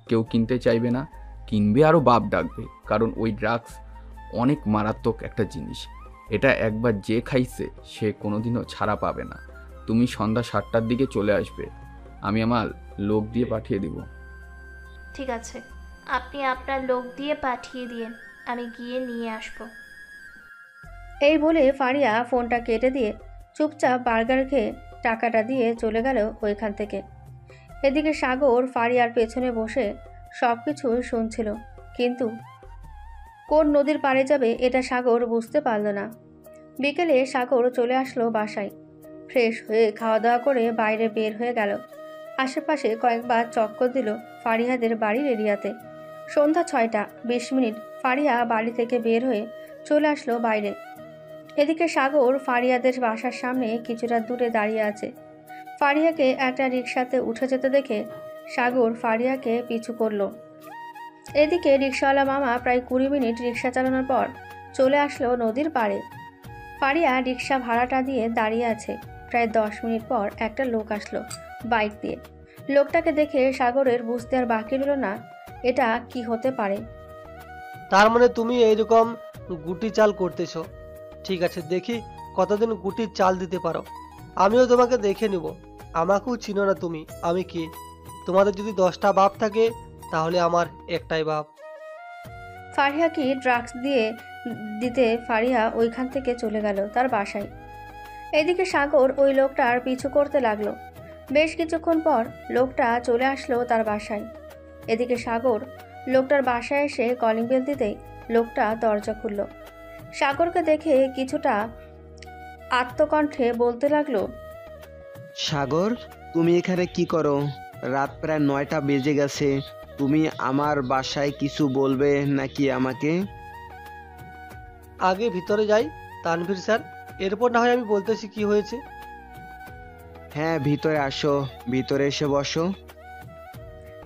কেউ কিনতে চাইবে না? কিনবে, আরও বাপ ডাকবে, কারণ ওই ড্রাগস অনেক মারাত্মক একটা জিনিস। এটা একবার যে খাইছে সে কোনোদিনও ছাড়া পাবে না। তুমি সন্ধ্যা 7টার দিকে চলে আসবে, আমি আমার লোক দিয়ে পাঠিয়ে দিব। ঠিক আছে, আপনি আপনার লোক দিয়ে পাঠিয়ে দিন, আমি গিয়ে নিয়ে আসব। এই বলে ফারিয়া ফোনটা কেটে দিয়ে চুপচাপ বার্গার খেয়ে টাকাটা দিয়ে চলে গেল ওইখান থেকে। এদিকে সাগর ফারিয়ার পেছনে বসে সব কিছু শুনছিল, কিন্তু কোন নদীর পাড়ে যাবে এটা সাগর বুঝতে পারল না। বিকেলে সাগর চলে আসলো বাসায়। ফ্রেশ হয়ে খাওয়া দাওয়া করে বাইরে বের হয়ে গেল। আশেপাশে কয়েকবার চক্কর দিল ফারিয়াদের বাড়ির এরিয়াতে। সন্ধ্যা 6:20 ফারিয়া বাড়ি থেকে বের হয়ে চলে আসলো বাইরে। এদিকে সাগর ফারিয়াদের বাসার সামনে কিছুটা দূরে দাঁড়িয়ে আছে। ফারিয়াকে একটা রিকশাতে উঠে যেতে দেখে সাগর ফারিয়াকে পিছু করলো। এদিকে রিকশাওয়ালা মামা প্রায় 20 মিনিট রিকশা চালানোর পর চলে আসলো নদীর পাড়ে। ফারিয়া রিকশা ভাড়াটা দিয়ে দাঁড়িয়ে আছে। প্রায় 10 মিনিট পর একটা লোক আসলো বাইক দিয়ে। লোকটাকে দেখে সাগরের বুঝতে আর বাকি রইল না এটা কি হতে পারে। তার মানে তুমি এইরকম গুটি চাল করতেছো? ঠিক আছে, দেখি কতদিন গুটির চাল দিতে পারো। আমিও তোমাকে দেখে নিব। আমাকেও চিনো না তুমি, আমি কি? তোমাদের যদি 10টা বাপ থাকে তাহলে আমার একটাই বাপ। ফারিয়া কি ড্রাগস দিতে ফারিয়া ওইখান থেকে চলে গেল তার বাসায়। এদিকে সাগর ওই লোকটার পিছু করতে লাগলো। বেশ কিছুক্ষণ পর লোকটা চলে আসলো তার বাসায়। এদিকে সাগর লোকটার বাসায় এসে কলিং বেল দিতেই লোকটা দরজা খুলল। সাগরকে দেখে কিছুটা আত্মকণ্ঠে বলতে লাগলো, সাগর, তুমি এখানে কি করো? রাত প্রায় 9টা বেজে গেছে। তুমি আমার বাসায় কিছু বলবে নাকি আমাকে? আগে ভিতরে যাই তানভীর স্যার, এরপর না হয় আমি বলতেছি কি হয়েছে। হ্যাঁ, ভিতরে আসো, ভিতরে এসে বসো।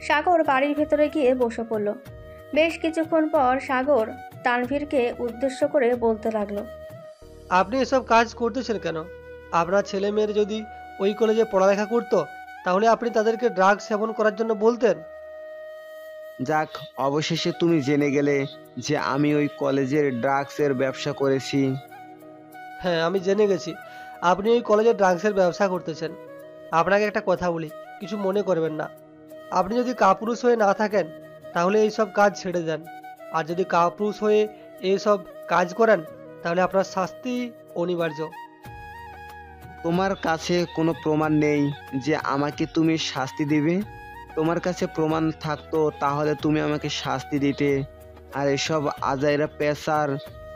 সাগর বাড়ির ভেতরে গিয়ে বসে পড়ল। বেশ কিছুক্ষণ পর সাগর তানভীরকে উদ্দেশ্য করে বলতে লাগলো, আপনি এসব কাজ করতেছেন কেন? আপনার ছেলে মেয়ের যদি ওই কলেজে পড়ালেখা করতো তাহলে আপনি তাদেরকে ড্রাগস সেবন করার জন্য বলতেন? যাক, অবশেষে তুমি জেনে গেলে যে আমি ওই কলেজের ড্রাগসের ব্যবসা করেছি। হ্যাঁ, আমি জেনে গেছি আপনি ওই কলেজে ড্রাগসের ব্যবসা করতেছেন। আপনাকে একটা কথা বলি, কিছু মনে করবেন না। আপনি যদি কাপুরুষ হয়ে না থাকেন তাহলে এইসব কাজ ছেড়ে দেন, আর যদি কাপুরুষ হয়ে এইসব কাজ করেন তাহলে আপনার শাস্তি অনিবার্য। তোমার কাছে কোনো প্রমাণ নেই যে আমাকে তুমি শাস্তি দিবে? তোমার কাছে প্রমাণ থাকতো তাহলে তুমি আমাকে শাস্তি দিতে। আর এসব আজাইরা পেশার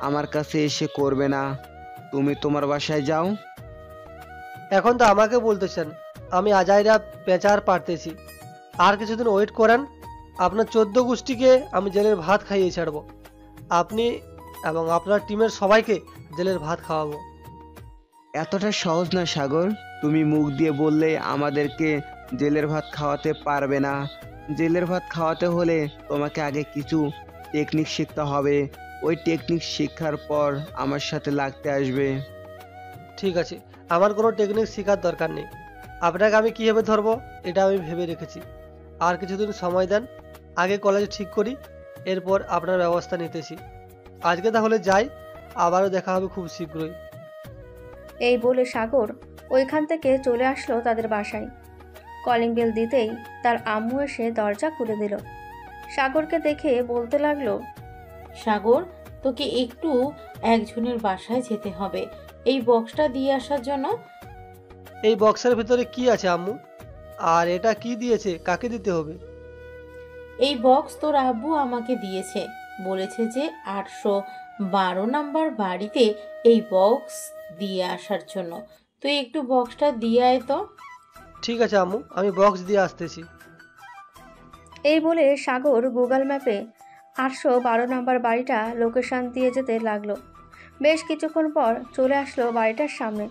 আমার কাছে এসে করবে না। তুমি তোমার বাসায় যাও। এখন তো আমাকে বলতেছেন আমি আজাইরা পেঁচার পারতেছি। আর কিছুদিন ওয়েট করেন, আপনার 14 গোষ্ঠীকে আমি জেলের ভাত খাইয়ে ছাড়বো। আপনি এবং আপনার টিমের সবাইকে জেলের ভাত খাওয়াবো। এতটা সহজ না সাগর। তুমি মুখ দিয়ে বললে আমাদেরকে জেলের ভাত খাওয়াতে পারবে না। জেলের ভাত খাওয়াতে হলে তোমাকে আগে কিছু টেকনিক শিখতে হবে। ওই টেকনিক শেখার পর আমার সাথে লাগতে আসবে। ঠিক আছে, আমার কোনো টেকনিক শেখার দরকার নেই। আপনাকে আমি কীভাবে ধরবো এটা আমি ভেবে রেখেছি। আর কিছুদিন সময় দেন, আগে কলেজ ঠিক করি, এরপর আপনার ব্যবস্থা নিতেছি। আজকে তাহলে যাই, আবারও দেখা হবে খুব শীঘ্রই। এই বলে সাগর ওইখান থেকে চলে আসলো তাদের বাসায়। কলিং বেল দিতেই তার আম্মু এসে দরজা খুলে দিল। সাগরকে দেখে বলতে লাগলো, সাগর, তোকে একটু একজনের বাসায় যেতে হবে এই বক্সটা দিয়ে আসার জন্য। এই বক্সের ভিতরে কি আছে আম্মু? আর এটা কি দিয়েছে, কাকে দিতে হবে? এই বক্স তোর আব্বু আমাকে দিয়েছে, বলেছে যে 812 নাম্বার বাড়িতে এই বক্স দিয়ে আসার জন্য। তুই একটু বক্সটা দিয়ে আয় তো। ঠিক আছে আম্মু, আমি বক্স দিয়ে আসতেছি। এই বলে সাগর গুগল ম্যাপে 812 নম্বর বাড়িটা লোকেশন দিয়ে যেতে লাগলো। বেশ কিছুক্ষণ পর চলে আসলো বাড়িটার সামনে।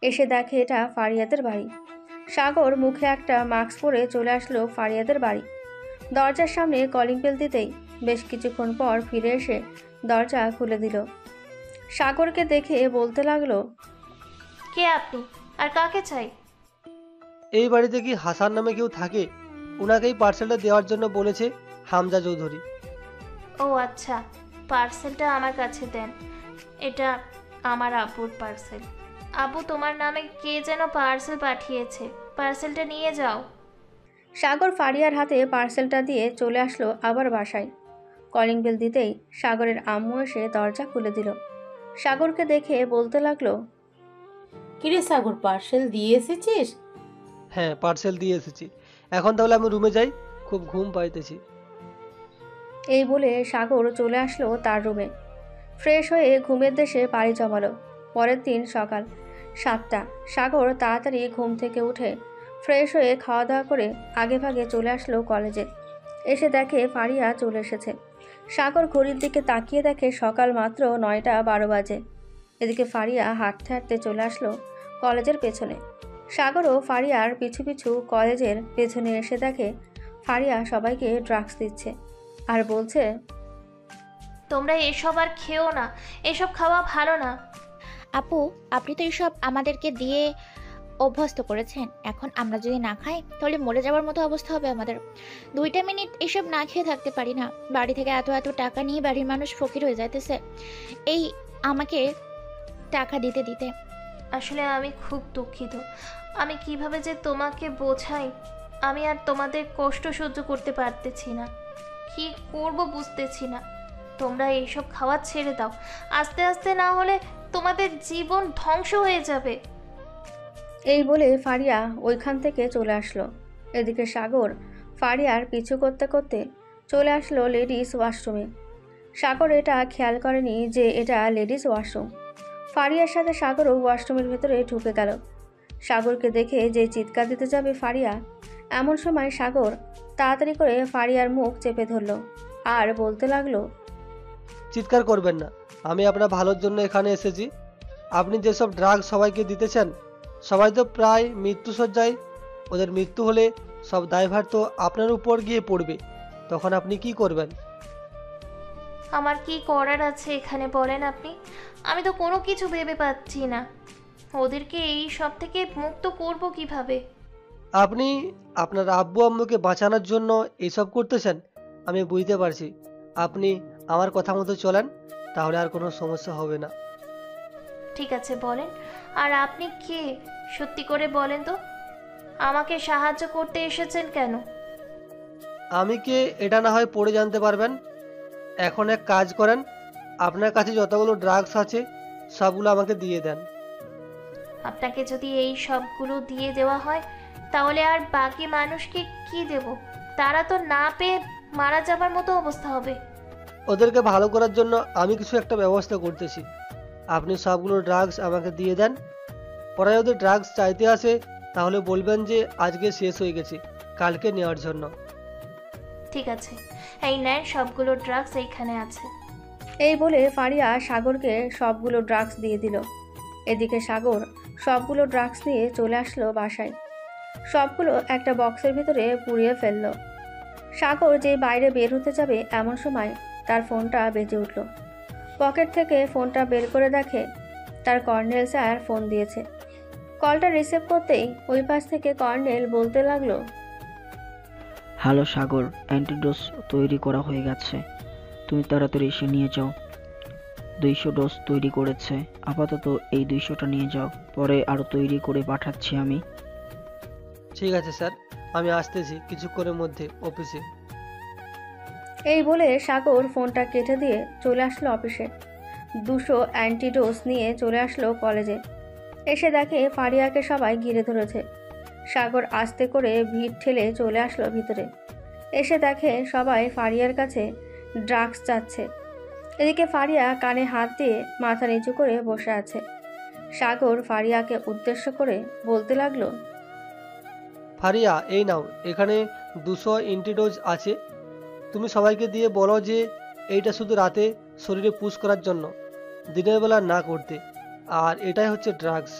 এসে দেখে এটা ফারিয়াদের বাড়ি। সাগর মুখে একটা মাস্ক পরে চলে আসলো ফারিয়াদের বাড়ি। দরজার সামনে কলিং বেল দিতেই বেশ কিছুক্ষণ পর ফিরে এসে দরজা খুলে দিল। সাগরকে দেখে বলতে লাগলো, কে আপনি আর কাকে চাই? এই বাড়িতে কি হাসান নামে কেউ থাকে? ওনাকেই পার্সেলটা দেওয়ার জন্য বলেছে হামজা চৌধুরী। ও আচ্ছা, পার্সেলটা আমার কাছে দেন। এটা আমার আব্বুর পার্সেল। আব্বু, তোমার নামে কে যেন পার্সেল পাঠিয়েছে, পার্সেলটা নিয়ে যাও। সাগর ফারিয়ার হাতে পার্সেলটা দিয়ে চলে আসলো আবার বাসায়। কলিং বেল দিতেই সাগরের আম্মু এসে দরজা খুলে দিল। সাগরকে দেখে বলতে লাগলো, কিরে সাগর, পার্সেল দিয়ে এসেছিস? হ্যাঁ, পার্সেল দিয়ে এসেছি। এখন তাহলে আমি রুমে যাই, খুব ঘুম পাইতেছি। এই বলে সাগর চলে আসলো তার রুমে। ফ্রেশ হয়ে ঘুমের দেশে পাড়ি জমালো। পরের দিন সকাল 7টা। সাগর তাড়াতাড়ি ঘুম থেকে উঠে ফ্রেশ হয়ে খাওয়া দাওয়া করে আগে ভাগে চলে আসলো কলেজে। এসে দেখে ফারিয়া চলে এসেছে। সাগর ঘড়ির দিকে তাকিয়ে দেখে সকাল মাত্র 9টা 12 বাজে। এদিকে ফারিয়া হাঁটতে হাঁটতে চলে আসলো কলেজের পেছনে। সাগরও ফারিয়ার পিছু পিছু কলেজের পেছনে এসে দেখে ফারিয়া সবাইকে ড্রাগস দিচ্ছে আর বলছে, তোমরা এসব আর খেও না, এসব খাওয়া ভালো না। আপু, আপনি তো এসব আমাদেরকে দিয়ে অভ্যস্ত করেছেন। এখন আমরা যদি না খাই তাহলে মরে যাওয়ার মতো অবস্থা হবে আমাদের। 2টা মিনিট এসব না খেয়ে থাকতে পারি না। বাড়ি থেকে এত এত টাকা নিয়ে বাড়ির মানুষ ফকির হয়ে যাইতেছে এই আমাকে টাকা দিতে দিতে। আসলে আমি খুব দুঃখিত। আমি কিভাবে যে তোমাকে বোঝাই, আমি আর তোমাদের কষ্ট সহ্য করতে পারতেছি না। কি করব বুঝতেছি না। তোমরা এইসব খাওয়া ছেড়ে দাও, আস্তে আস্তে না হলে তোমাদের জীবন ধ্বংস হয়ে যাবে। এই বলে ফারিয়া ওইখান থেকে চলে আসলো। এদিকে সাগর ফারিয়ার পিছু করতে করতে চলে আসলো লেডিস ওয়াশরুমে। সাগর এটা খেয়াল করেনি যে এটা লেডিস ওয়াশরুম। ফারিয়ার সাথে সাগরও ওয়াশরুমের ভেতরে ঢুকে গেল। সাগরকে দেখে যে চিৎকার দিতে যাবে ফারিয়া, এমন সময় সাগর তাড়াতাড়ি করে ফারিয়ার মুখ চেপে ধরল আর বলতে লাগলো, চিৎকার করবেন না, আমি আপনার ভালোর জন্য এখানে এসেছি। আপনি যেসব ড্রাগ সবাইকে দিতেছেন, সবাই তো প্রায় মৃত্যুসজ্জায়। ওদের মৃত্যু হলে সব দায়ভার তো আপনার উপর গিয়ে পড়বে, তখন আপনি কি করবেন? আমার কি করার আছে এখানে বলেন আপনি? আমি তো কোনো কিছু ভেবে পাচ্ছি না। ওদেরকে এই সব থেকে মুক্ত করব কিভাবে? আপনি আপনার আব্বু আম্মুকে বাঁচানোর জন্য এইসব করতেছেন, আমি বুঝতে পারছি। আপনি আমার কথা মতো চলেন, তাহলে আর কোনো সমস্যা হবে না। ঠিক আছে, বলেন। আর আপনি কে সত্যি করে বলেন তো? আমাকে সাহায্য করতে এসেছেন কেন? আমি কে এটা না হয় পড়ে জানতে পারবেন। এখন এক কাজ করেন, আপনার কাছে যতগুলো ড্রাগস আছে সবগুলো আমাকে দিয়ে দেন। আপনাকে যদি এই সবগুলো দিয়ে দেওয়া হয় তাহলে আর বাকি মানুষকে কি দেব? তারা তো না পেয়ে মারা যাবার মতো অবস্থা হবে। ওদেরকে ভালো করার জন্য আমি কিছু একটা ব্যবস্থা করতেছি। আপনি সবগুলো ড্রাগস আমাকে দিয়ে দেন। পরে যদি ড্রাগস চাইতে আসে তাহলে বলবেন যে আজকে শেষ হয়ে গেছে, কালকে নেওয়ার জন্য। ঠিক আছে, এই নেন, সবগুলো ড্রাগস এইখানে আছে। এই বলে ফারিয়া সাগরকে সবগুলো ড্রাগস দিয়ে দিল। এদিকে সাগর সবগুলো ড্রাগস নিয়ে চলে আসলো বাসায়। সবগুলো একটা বক্সের ভিতরে পুড়িয়ে ফেলল। সাগর যে বাইরে বের হতে যাবে এমন সময় তার ফোনটা বেজে উঠল। পকেট থেকে ফোনটা বের করে দেখে তার কর্নেল স্যার ফোন দিয়েছে। কলটা রিসিভ করতেই ওই পাশ থেকে কর্নেল বলতে লাগলো, হ্যালো সাগর, অ্যান্টিডোজ তৈরি করা হয়ে গেছে, তুমি তাড়াতাড়ি এসে নিয়ে যাও। 200 ডোজ তৈরি করেছে, আপাতত এই 200টা নিয়ে যাও, পরে আরও তৈরি করে পাঠাচ্ছি আমি। ঠিক আছে স্যার, আমি আসতেছি কিছুক্ষণের মধ্যে অফিসে। এই বলে সাগর ফোনটা কেটে দিয়ে চলে আসলো অফিসে। 200 অ্যান্টিডোজ নিয়ে চলে আসলো কলেজে। এসে দেখে ফারিয়াকে সবাই ঘিরে ধরেছে। সাগর আস্তে করে ভিড় ঠেলে চলে আসলো ভিতরে। এসে দেখে সবাই ফারিয়ার কাছে ড্রাগস চাচ্ছে। এদিকে ফারিয়া কানে হাত দিয়ে মাথা নিচু করে বসে আছে। সাগর ফারিয়াকে উদ্দেশ্য করে বলতে লাগলো, ফারিয়া, এই নাও, এখানে 200 অ্যান্টিডোজ আছে। তুমি সবাইকে দিয়ে বলো যে এইটা শুধু রাতে শরীরে পুশ করার জন্য, দিনের বেলা না করতে। আর এটাই হচ্ছে ড্রাগস।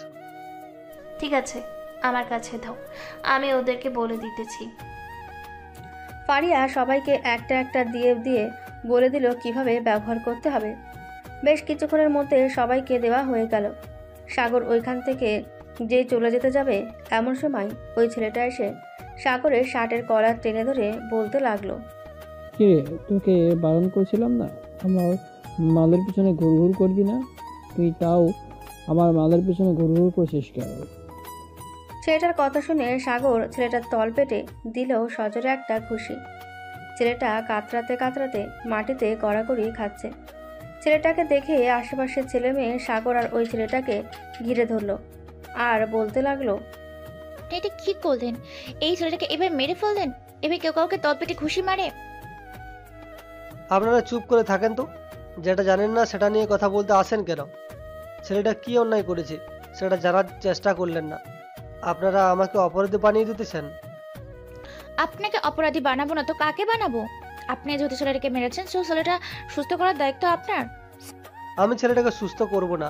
ঠিক আছে, আমার কাছে দাও, আমি ওদেরকে বলে দিতেছি। ফারিয়া সবাইকে একটা একটা দিয়ে দিয়ে বলে দিল কিভাবে ব্যবহার করতে হবে। বেশ কিছুক্ষণের মধ্যে সবাইকে দেওয়া হয়ে গেল। সাগর ওইখান থেকে যে চলে যেতে যাবে এমন সময় ওই ছেলেটা এসে সাগরের শার্টের কলার টেনে ধরে বলতে লাগলো, কিরে, তোকে বারণ করছিলাম না আমার মালের পিছনে ঘুরঘুর করবি না? তুই তাও আমার মালের পিছনে ঘুরঘুর করছিস কেন? ছেলেটার কথা শুনে সাগর ছেলেটার তল পেটে দিল সজোরে একটা ঘুষি। ছেলেটা কাতরাতে কাতরাতে মাটিতে গড়াগড়ি খাচ্ছে। ছেলেটাকে দেখে আশেপাশের ছেলে মেয়ে সাগর আর ওই ছেলেটাকে ঘিরে ধরলো আর বলতে লাগলো, এটা কি করলেন? এই ছেলেটাকে এবার মেরে ফেললেন? এবার কেউ কাউকে তলপেটে ঘুষি মারে? আপনারা চুপ করে থাকেন তো। যেটা জানেন না সেটা নিয়ে কথা বলতে আসেন কেন? ছেলেটা কি অন্যায় করেছে সেটা জানার চেষ্টা করলেন না, আপনারা আমাকে অপরাধী বানিয়ে দিতেছেন। আপনাকে অপরাধী বানাবো না তো কাকে বানাবো? আপনি যেহেতু ছেলেটাকে মেরেছেন, সো ছেলেটা সুস্থ করার দায়িত্ব আপনার। আমি ছেলেটাকে সুস্থ করব না।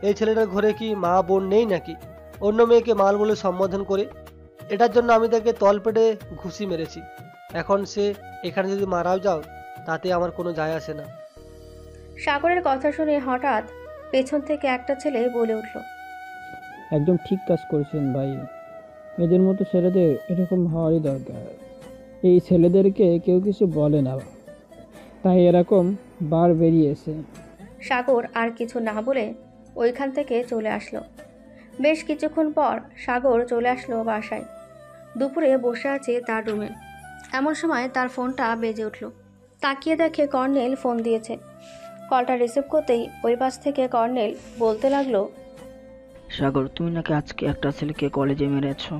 এই ছেলেটার ঘরে কি মা বোন নেই নাকি? অন্য মেয়েকে মাল বলে সম্বোধন করে। এটার জন্য আমি তাকে তলপেটে ঘুষি মেরেছি। এখন সে এখানে যদি মারাও যাও তাতে আমার কোনো যায় আসে না। সাগরের কথা শুনে হঠাৎ পেছন থেকে একটা ছেলে বলে উঠল, একদম ঠিক কাজ করেছেন ভাই, এদের মতো ছেলেদের এরকম হওয়ারই দরকার। এই ছেলেদেরকে কেউ কিছু বলে না, তাই এরকম বার বেরিয়েছে। সাগর আর কিছু না বলে ওইখান থেকে চলে আসলো। বেশ কিছুক্ষণ পর সাগর চলে আসলো বাসায়। দুপুরে বসে আছে তার রুমে। এমন সময় তার ফোনটা বেজে উঠল। তাকিয়ে দেখে কর্নেল ফোন দিয়েছে। কলটা রিসিভ করতেই ওই পাশ থেকে কর্নেল বলতে লাগলো, সাগর, তুমি নাকি আজকে একটা ছেলেকে কলেজে মেরেছো।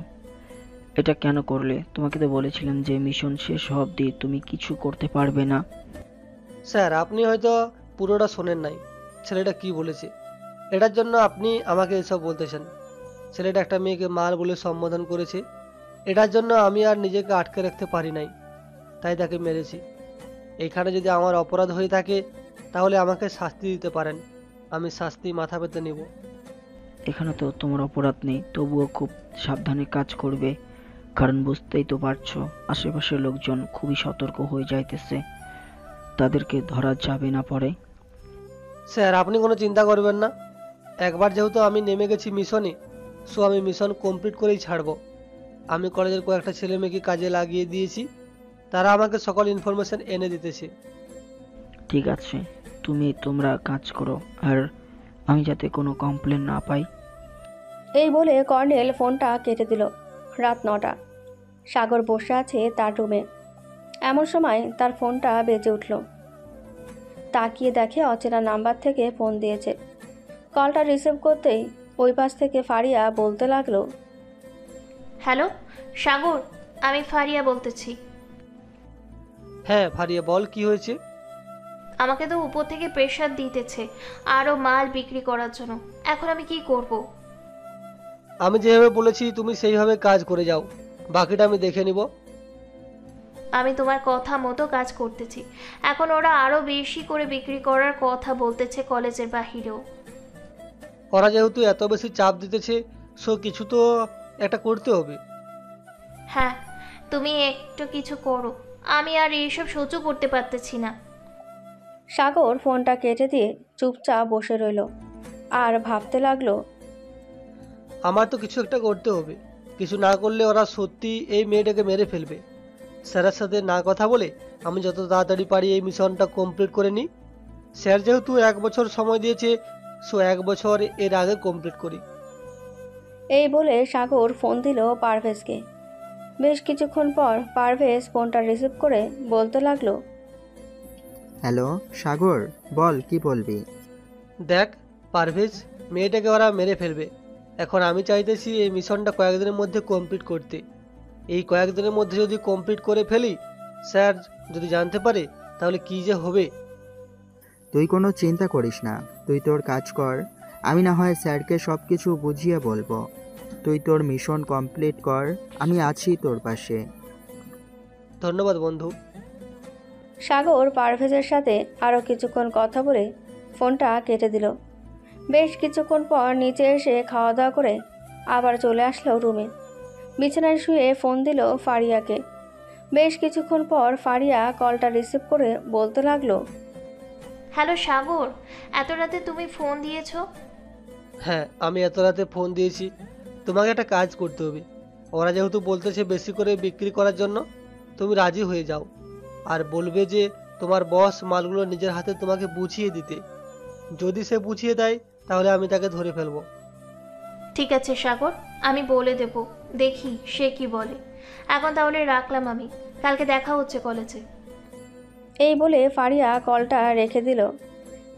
এটা কেন করলে? তোমাকে তো বলেছিলাম যে মিশন শেষ অবধি তুমি কিছু করতে পারবে না। স্যার, আপনি হয়তো পুরোটা শোনেন নাই ছেলেটা কি বলেছে। এটার জন্য আপনি আমাকে এসব বলতেছেন। ছেলেটা একটা মেয়েকে মাল বলে সম্বোধন করেছে। এটার জন্য আমি আর নিজেকে আটকে রাখতে পারি নাই, তাই তাকে মেরেছি। এইখানে যদি আমার অপরাধ হয়ে থাকে তাহলে আমাকে শাস্তি দিতে পারেন, আমি শাস্তি মাথা পেতে নিব। এখানে তো তোমার অপরাধ নেই, তবুও খুব সাবধানে কাজ করবে, কারণ বুঝতেই তো পারছো আশেপাশের লোকজন খুবই সতর্ক হয়ে যাইতেছে, তাদেরকে ধরা যাবে না পরে। স্যার, আপনি কোনো চিন্তা করবেন না। একবার যেহেতু আমি নেমে গেছি মিশনে, সো আমি মিশন কমপ্লিট করেই ছাড়ব। আমি কলেজের কয়েকটা ছেলে মেয়েকে কাজে লাগিয়ে দিয়েছি, তারা আমাকে সকল ইনফরমেশন এনে দিতেছে। ঠিক আছে, তোমরা কাজ করো, আর আমি যাতে কোনো কমপ্লেন না পাই। এই বলে কর্নেল ফোনটা কেটে দিল। রাত 9টা। সাগর বসে আছে তার রুমে। এমন সময় তার ফোনটা বেজে উঠল। তাকিয়ে দেখে অচেনা নাম্বার থেকে ফোন দিয়েছে। কলটা রিসিভ করতেই ওই পাশ থেকে ফারিয়া বলতে লাগলো, হ্যালো সাগর, আমি ফারিয়া বলতেছি। হ্যাঁ ফারিয়া, বল কি হয়েছে? আমাকে তো উপর থেকে প্রেশার দিতেছে আরও মাল বিক্রি করার জন্য। এখন আমি কি করব? আমি যেভাবে বলেছি তুমি সেইভাবে কাজ করে যাও, বাকিটা আমি দেখে নিব। আমি তোমার কথা মতো কাজ করতেছি। এখন ওরা আরও বেশি করে বিক্রি করার কথা বলতেছে কলেজের বাহিরেও। ওরা যেহেতু এত বেশি চাপ দিতেছে, সো কিছু তো একটা করতে হবে। হ্যাঁ, তুমি একটু কিছু করো, আমি আর এইসব সহ্য করতে পারতেছি না। সাগর ফোনটা কেটে দিয়ে চুপচাপ বসে রইল আর ভাবতে লাগলো, আমার তো কিছু একটা করতে হবে। কিছু না করলে ওরা সত্যি এই মেয়েটাকে মেরে ফেলবে। স্যারের সাথে না কথা বলে আমি যত তাড়াতাড়ি পারি এই মিশনটা কমপ্লিট করে নিই। স্যার যেহেতু 1 বছর সময় দিয়েছে, সো 1 বছর এর আগে কমপ্লিট করি। এই বলে সাগর ফোন দিল পারভেজকে। বেশ কিছুক্ষণ পর পারভেজ ফোনটা রিসিভ করে বলতে লাগলো, হ্যালো সাগর, বল কি বলবি। দেখ পারভেজ, মেয়েটাকে ওরা মেরে ফেলবে। এখন আমি চাইতেছি এই মিশনটা কয়েকদিনের মধ্যে কমপ্লিট করতে। এই কয়েকদিনের মধ্যে যদি কমপ্লিট করে ফেলি, স্যার যদি জানতে পারে তাহলে কি যে হবে। তুই কোনো চিন্তা করিস না, তুই তোর কাজ কর, আমি না হয় স্যারকে সব কিছু বুঝিয়ে বলবো। তুই তোর মিশন কমপ্লিট কর, আমি আছি তোর পাশে। ধন্যবাদ বন্ধু। সাগর পারভেজের সাথে আরও কিছুক্ষণ কথা বলে ফোনটা কেটে দিল। বেশ কিছুক্ষণ পর নিচে এসে খাওয়া দাওয়া করে আবার চলে আসলো রুমে। বিছানায় শুয়ে ফোন দিল ফারিয়াকে। বেশ কিছুক্ষণ পর ফারিয়া কলটা রিসিভ করে বলতে লাগলো, হ্যালো সাগর, এত রাতে তুমি ফোন দিয়েছো? হ্যাঁ, আমি এত রাতে ফোন দিয়েছি। তোমাকে একটা কাজ করতে হবে। ওরা যেহেতু বলতেছে বেশি করে বিক্রি করার জন্য, তুমি রাজি হয়ে যাও আর বলবে যে তোমার বস মালগুলো নিজের হাতে তোমাকে বুঝিয়ে দিতে। যদি সে বুঝিয়ে দেয় তাহলে আমি তাকে ধরে ফেলবো। ঠিক আছে সাগর, আমি বলে দেব, দেখি সে কি বলে। এখন তাহলে রাখলাম আমি, কালকে দেখা হচ্ছে কলেজে। এই বলে ফারিয়া কলটা রেখে দিল।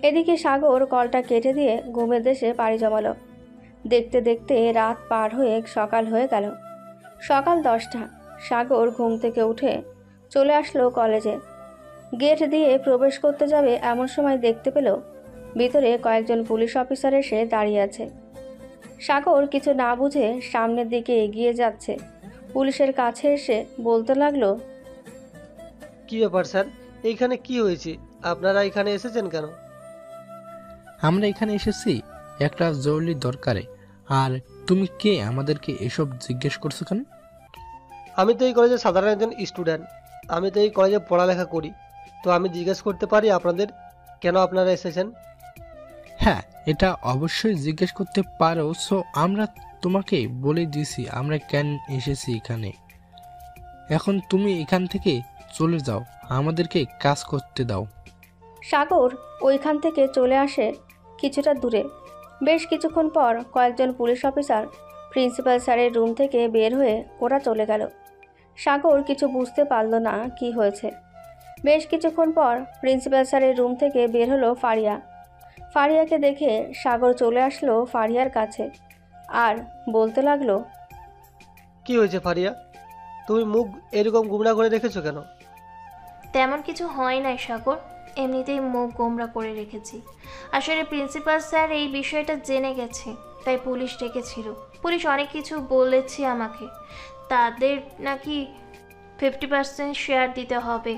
এদিকে সাগর কলটা কেটে দিয়ে ঘুমের দেশে পাড়ি জমালো। দেখতে দেখতে রাত পার হয়ে সকাল হয়ে গেল। সকাল 10টা। সাগর ঘুম থেকে উঠে চলে আসলো কলেজে। গেট দিয়ে প্রবেশ করতে যাবে এমন সময় দেখতে পেল ভিতরে কয়েকজন পুলিশ অফিসার এসে দাঁড়িয়ে আছে। সাগর কিছু না বুঝে সামনের দিকে এগিয়ে যাচ্ছে। পুলিশের কাছে এসে বলতে লাগলো, কি ব্যাপার স্যার, এইখানে কি হয়েছে? আপনারা এখানে এসেছেন কেন? আমরা এখানে এসেছি একটা জরুরি দরকারে। আর তুমি কে, আমাদেরকে এসব জিজ্ঞেস করছো কেন? আমি তো এই কলেজের সাধারণ একজন স্টুডেন্ট। আমি তো এই কলেজে পড়ালেখা করি। তো আমি জিজ্ঞেস করতে পারি আপনাদের কেন আপনারা এসেছেন? হ্যাঁ, এটা অবশ্যই জিজ্ঞেস করতে পারো। সো আমরা তোমাকে বলে দিয়েছি আমরা কেন এসেছি এখানে। এখন তুমি এখান থেকে চলে যাও, আমাদেরকে কাজ করতে দাও। সাগর ওইখান থেকে চলে আসে কিছুটা দূরে। বেশ কিছুক্ষণ পর কয়েকজন পুলিশ অফিসার প্রিন্সিপাল স্যারের রুম থেকে বের হয়ে ওরা চলে গেল। সাগর কিছু বুঝতে পারল না কি হয়েছে। বেশ কিছুক্ষণ পর প্রিন্সিপাল স্যারের রুম থেকে বের হলো ফারিয়া। ফারিয়াকে দেখে সাগর চলে আসলো ফারিয়ার কাছে আর বলতে লাগলো, কি হয়েছে ফারিয়া, তুমি মুখ এরকম গুমরা করে রেখেছো কেন? তেমন কিছু হয় নাই সাগর, এমনিতেই মুখ গোমরা করে রেখেছি। আসলে প্রিন্সিপাল স্যার এই বিষয়টা জেনে গেছে, তাই পুলিশ ডেকেছিল। পুলিশ অনেক কিছু বলেছে আমাকে। তাদের নাকি 50% শেয়ার দিতে হবে,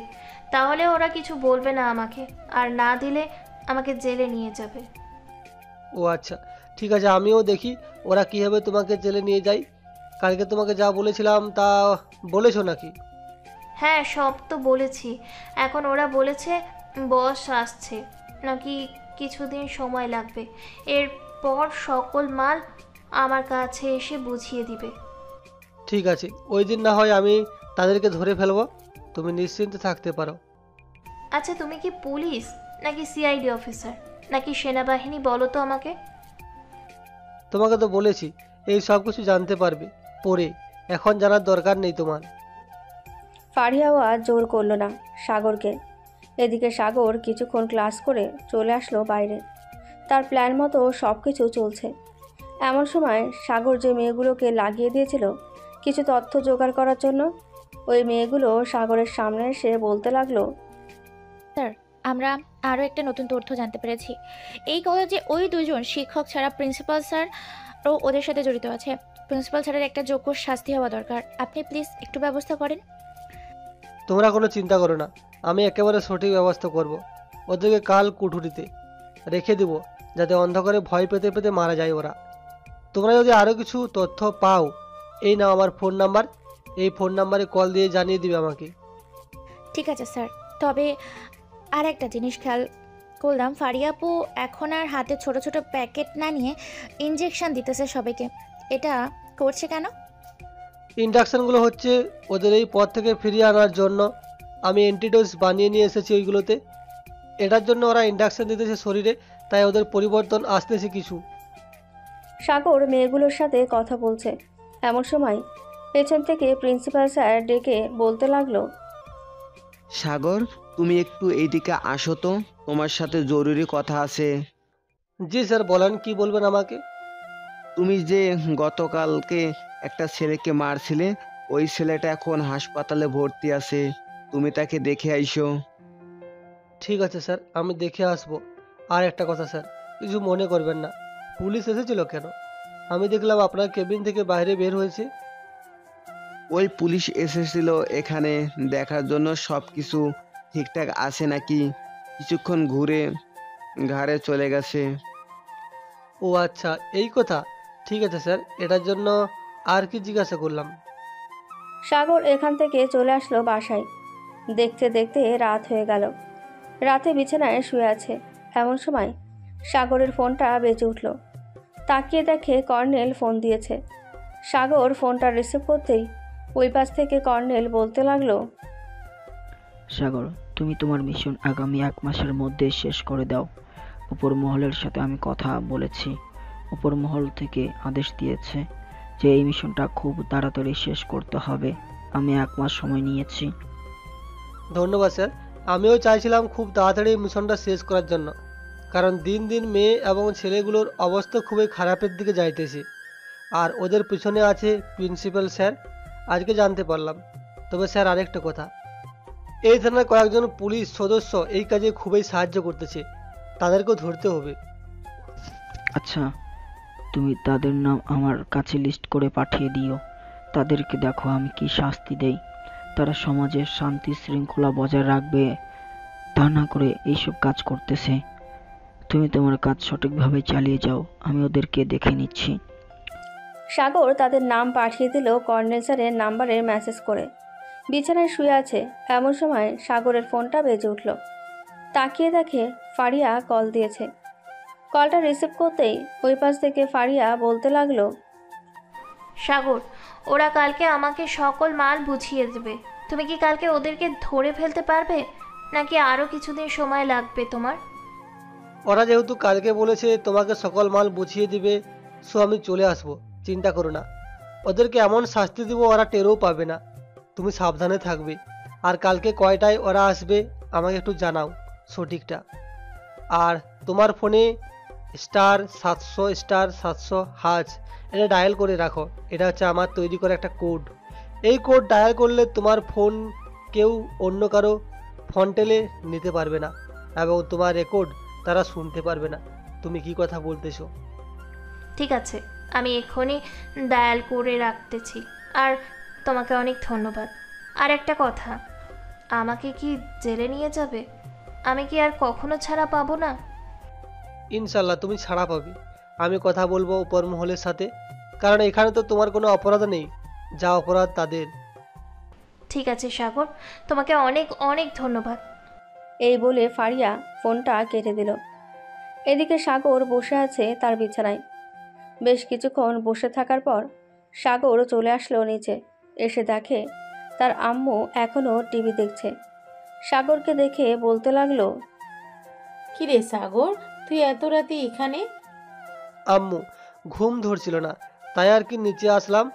তাহলে ওরা কিছু বলবে না আমাকে, আর না দিলে আমাকে জেলে নিয়ে যাবে। ও আচ্ছা, ঠিক আছে, আমিও দেখি ওরা কীভাবে তোমাকে জেলে নিয়ে যায়। কালকে তোমাকে যা বলেছিলাম তা বলেছো নাকি? হ্যাঁ, সব তো বলেছি। এখন ওরা বলেছে বস আসছে, নাকি কিছুদিন সময় লাগবে, এরপর সকল মাল আমার কাছে এসে বুঝিয়ে দিবে। ঠিক আছে, ওই দিন না হয় আমি তাদেরকে ধরে ফেলবো, তুমি নিশ্চিন্তে থাকতে পারো। আচ্ছা, তুমি কি পুলিশ নাকি সিআইডি অফিসার নাকি সেনাবাহিনী, বলো তো আমাকে। তোমাকে তো বলেছি এই সব কিছু জানতে পারবে পরে, এখন জানার দরকার নেই তোমার। ফারিয়াও আর জোর করলো না সাগরকে। এদিকে সাগর কিছুক্ষণ ক্লাস করে চলে আসলো বাইরে। তার প্ল্যান মতো সব কিছু চলছে। এমন সময় সাগর যে মেয়েগুলোকে লাগিয়ে দিয়েছিল কিছু তথ্য জোগাড় করার জন্য, ওই মেয়েগুলো সাগরের সামনে এসে বলতে লাগলো, স্যার, আমরা আরও একটা নতুন তথ্য জানতে পেরেছি। এই কলেজে ওই দুজন শিক্ষক ছাড়া প্রিন্সিপাল স্যারও ওদের সাথে জড়িত আছে। প্রিন্সিপাল স্যারের একটা যোগ্য শাস্তি হওয়া দরকার। আপনি প্লিজ একটু ব্যবস্থা করেন। তোমরা কোনো চিন্তা করো না, আমি একেবারে সঠিক ব্যবস্থা করব। ওদেরকে কাল কুঠুরিতে রেখে দেব, যাতে অন্ধকারে ভয় পেতে পেতে মারা যায় ওরা। তোমরা যদি আরও কিছু তথ্য পাও, এই নাও আমার ফোন নাম্বার, এই ফোন নাম্বারে কল দিয়ে জানিয়ে দিবে আমাকে। ঠিক আছে স্যার, তবে আর একটা জিনিস খেয়াল করলাম, ফারিয়াপু এখন আর হাতে ছোট ছোট প্যাকেট না নিয়ে ইনজেকশন দিতেছে সবাইকে। এটা করছে কেন? ইন্ডাকশানগুলো হচ্ছে ওদের এই পথ থেকে ফিরিয়ে আনার জন্য। আমি অ্যান্টিডোজ বানিয়ে নিয়ে এসেছি ওইগুলোতে। এটার জন্য ওরা ইন্ডাকশান দিতেছে শরীরে, তাই ওদের পরিবর্তন আসতেছে কিছু। সাগর মেয়েগুলোর সাথে কথা বলছে এমন সময় পেছন থেকে প্রিন্সিপাল স্যার ডেকে বলতে লাগলো, সাগর, তুমি একটু এইদিকে আসো তো, তোমার সাথে জরুরি কথা আছে। জি স্যার, বলেন, কি বলবেন আমাকে? তুমি যে গতকালকে একটা ছেলেকে মারছিলে, ওই ছেলেটা এখন হাসপাতালে ভর্তি আছে, তুমি তাকে দেখে আইসো। ঠিক আছে স্যার, আমি দেখে আসবো। আর একটা কথা স্যার, কিছু মনে করবেন না, পুলিশ এসেছিল কেন? আমি দেখলাম আপনার কেবিন থেকে বাইরে বের হয়েছে। ওই পুলিশ এসেছিল এখানে দেখার জন্য সব কিছু ঠিকঠাক আছে নাকি, কিছুক্ষণ ঘুরে ঘাড়ে চলে গেছে। ও আচ্ছা, এই কথা। ঠিক আছে স্যার, এটার জন্য আর কি জিজ্ঞাসা করলাম। সাগর এখান থেকে চলে আসলো বাসায়। দেখতে দেখতে রাত হয়ে গেল। রাতে বিছানায় শুয়ে আছে, এমন সময় সাগরের ফোনটা বেজে উঠল। তাকিয়ে দেখে কর্নেল ফোন দিয়েছে। সাগর ফোনটা রিসিভ করতেই ওই পাশ থেকে কর্নেল বলতে লাগলো, সাগর, তুমি তোমার মিশন আগামী 1 মাসের মধ্যে শেষ করে দাও। উপর মহলের সাথে আমি কথা বলেছি। উপর মহল থেকে আদেশ দিয়েছে যে এই মিশনটা খুব তাড়াতাড়ি শেষ করতে হবে। আমি 1 মাস সময় নিয়েছি। ধন্যবাদ স্যার। আমিও চাইছিলাম খুব তাড়াতাড়ি মিশনটা শেষ করার জন্য, কারণ দিন দিন মেয়ে এবং ছেলেগুলোর অবস্থা খুবই খারাপের দিকে যাইতেছে, আর ওদের পিছনে আছে প্রিন্সিপাল স্যার। আজকে জানতে পারলাম। তবে স্যার, আরেকটা কথা, এই থানার কয়েকজন পুলিশ সদস্য এই কাজে খুবই সাহায্য করতেছে, তাদেরকেও ধরতে হবে। আচ্ছা, তুমি তাদের নাম আমার কাছে লিস্ট করে পাঠিয়ে দিও। তাদেরকে দেখো আমি কি শাস্তি দেই। তারা সমাজের শান্তি শৃঙ্খলা বজায় রাখবে, তা না করে এইসব কাজ করতেছে। তুমি তোমার কাজ সঠিকভাবে চালিয়ে যাও, আমি ওদেরকে দেখে নিচ্ছি। সাগর তাদের নাম পাঠিয়ে দিল কর্নেল স্যারের নাম্বারে মেসেজ করে। বিছানায় শুয়ে আছে, এমন সময় সাগরের ফোনটা বেজে উঠল। তাকিয়ে দেখে ফারিয়া কল দিয়েছে। কলটা রিসিভ করতেই ওই পাশ থেকে ফারিয়া বলতে লাগলো, সাগর, ওরা কালকে আমাকে সকল মাল বুঝিয়ে দেবে। তুমি কি কালকে ওদেরকে ধরে ফেলতে পারবে, নাকি আরও কিছুদিন সময় লাগবে তোমার? ওরা যেহেতু কালকে বলেছে তোমাকে সকল মাল বুঝিয়ে দিবে, সো আমি চলে আসবো, চিন্তা করো না। ওদেরকে এমন শাস্তি দিব ওরা টেরও পাবে না। তুমি সাবধানে থাকবে। আর কালকে কয়টায় ওরা আসবে আমাকে একটু জানাও সঠিকটা। আর তোমার ফোনে *700*700# এটা ডায়াল করে রাখো। এটা হচ্ছে আমার তৈরি করা একটা কোড। এই কোড ডায়াল করলে তোমার ফোন কেউ অন্য কারো ফোন টেলে নিতে পারবে না, এবং তোমার রেকর্ড তারা শুনতে পারবে না তুমি কি কথা বলতেছো। ঠিক আছে, আমি এক্ষুনি ডায়াল করে রাখতেছি। আর তোমাকে অনেক ধন্যবাদ। আর একটা কথা, আমাকে কি জেলে নিয়ে যাবে? আমি কি আর কখনো ছাড়া পাবো না? ইনশাল্লাহ তুমি ছাড়া পাবে। আমি কথা বলবো উপর মহলের সাথে, কারণ এখানে তো তোমার কোনো অপরাধ নেই, যা অপরাধ তাদের। ঠিক আছে সাগর, তোমাকে অনেক অনেক ধন্যবাদ। এই বলে ফারিয়া ফোনটা কেটে দিল। এদিকে সাগর বসে আছে তার বিছানায়। বেশ কিছুক্ষণ বসে থাকার পর সাগর চলে আসলো নিচে। এসে দেখে তার আম্মু এখনও টিভি দেখছে। সাগরকে দেখে বলতে লাগলো, কিরে সাগর, তুই এত রাতে এখানে? আম্মু, ঘুম ধরছিল না, তাই আর কি নিচে আসলাম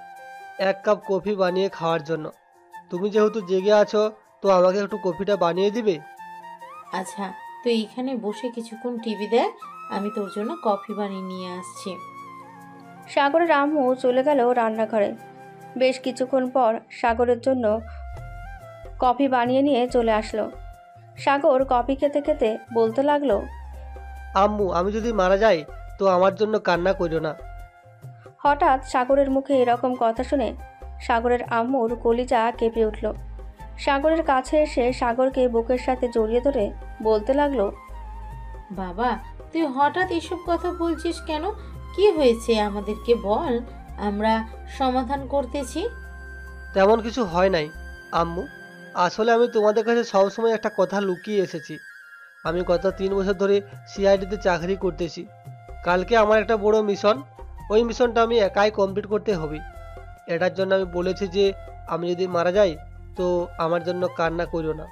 1 কাপ কফি বানিয়ে খাওয়ার জন্য। তুমি যেহেতু জেগে আছো, তো আমাকে একটু কফিটা বানিয়ে দিবে? আচ্ছা, তুই এখানে বসে কিছুক্ষণ টিভি দেখ, আমি তোর জন্য কফি বানিয়ে নিয়ে আসছি। সাগরের আম্মু চলে গেল রান্নাঘরে। বেশ কিছুক্ষণ পর সাগরের জন্য কফি বানিয়ে নিয়ে চলে আসলো। সাগর কফি খেতে খেতে বলতে লাগলো, আম্মু, আমি যদি মারা যাই তো আমার জন্য কান্না করিও না। হঠাৎ সাগরের মুখে এরকম কথা শুনে সাগরের আম্মুর কলিজা কেঁপে উঠল। সাগরের কাছে এসে সাগরকে বুকের সাথে জড়িয়ে ধরে বলতে লাগলো, বাবা, তুই হঠাৎ এসব কথা বলছিস কেন? কি হয়েছে আমাদেরকে বল, আমরা সমাধান করতেছি। তেমন কিছু হয় নাই আম্মু। আসলে আমি তোমাদের কাছে সবসময় একটা কথা লুকিয়ে এসেছি। আমি গত 3 বছর ধরে সিআইডিতে চাকরি করতেছি। কালকে আমার একটা বড় মিশন, ওই মিশনটা আমি একাই কমপ্লিট করতে হবে। এটার জন্য আমি বলেছি যে আমি যদি মারা যাই তো আমার জন্য কান্না করিও না।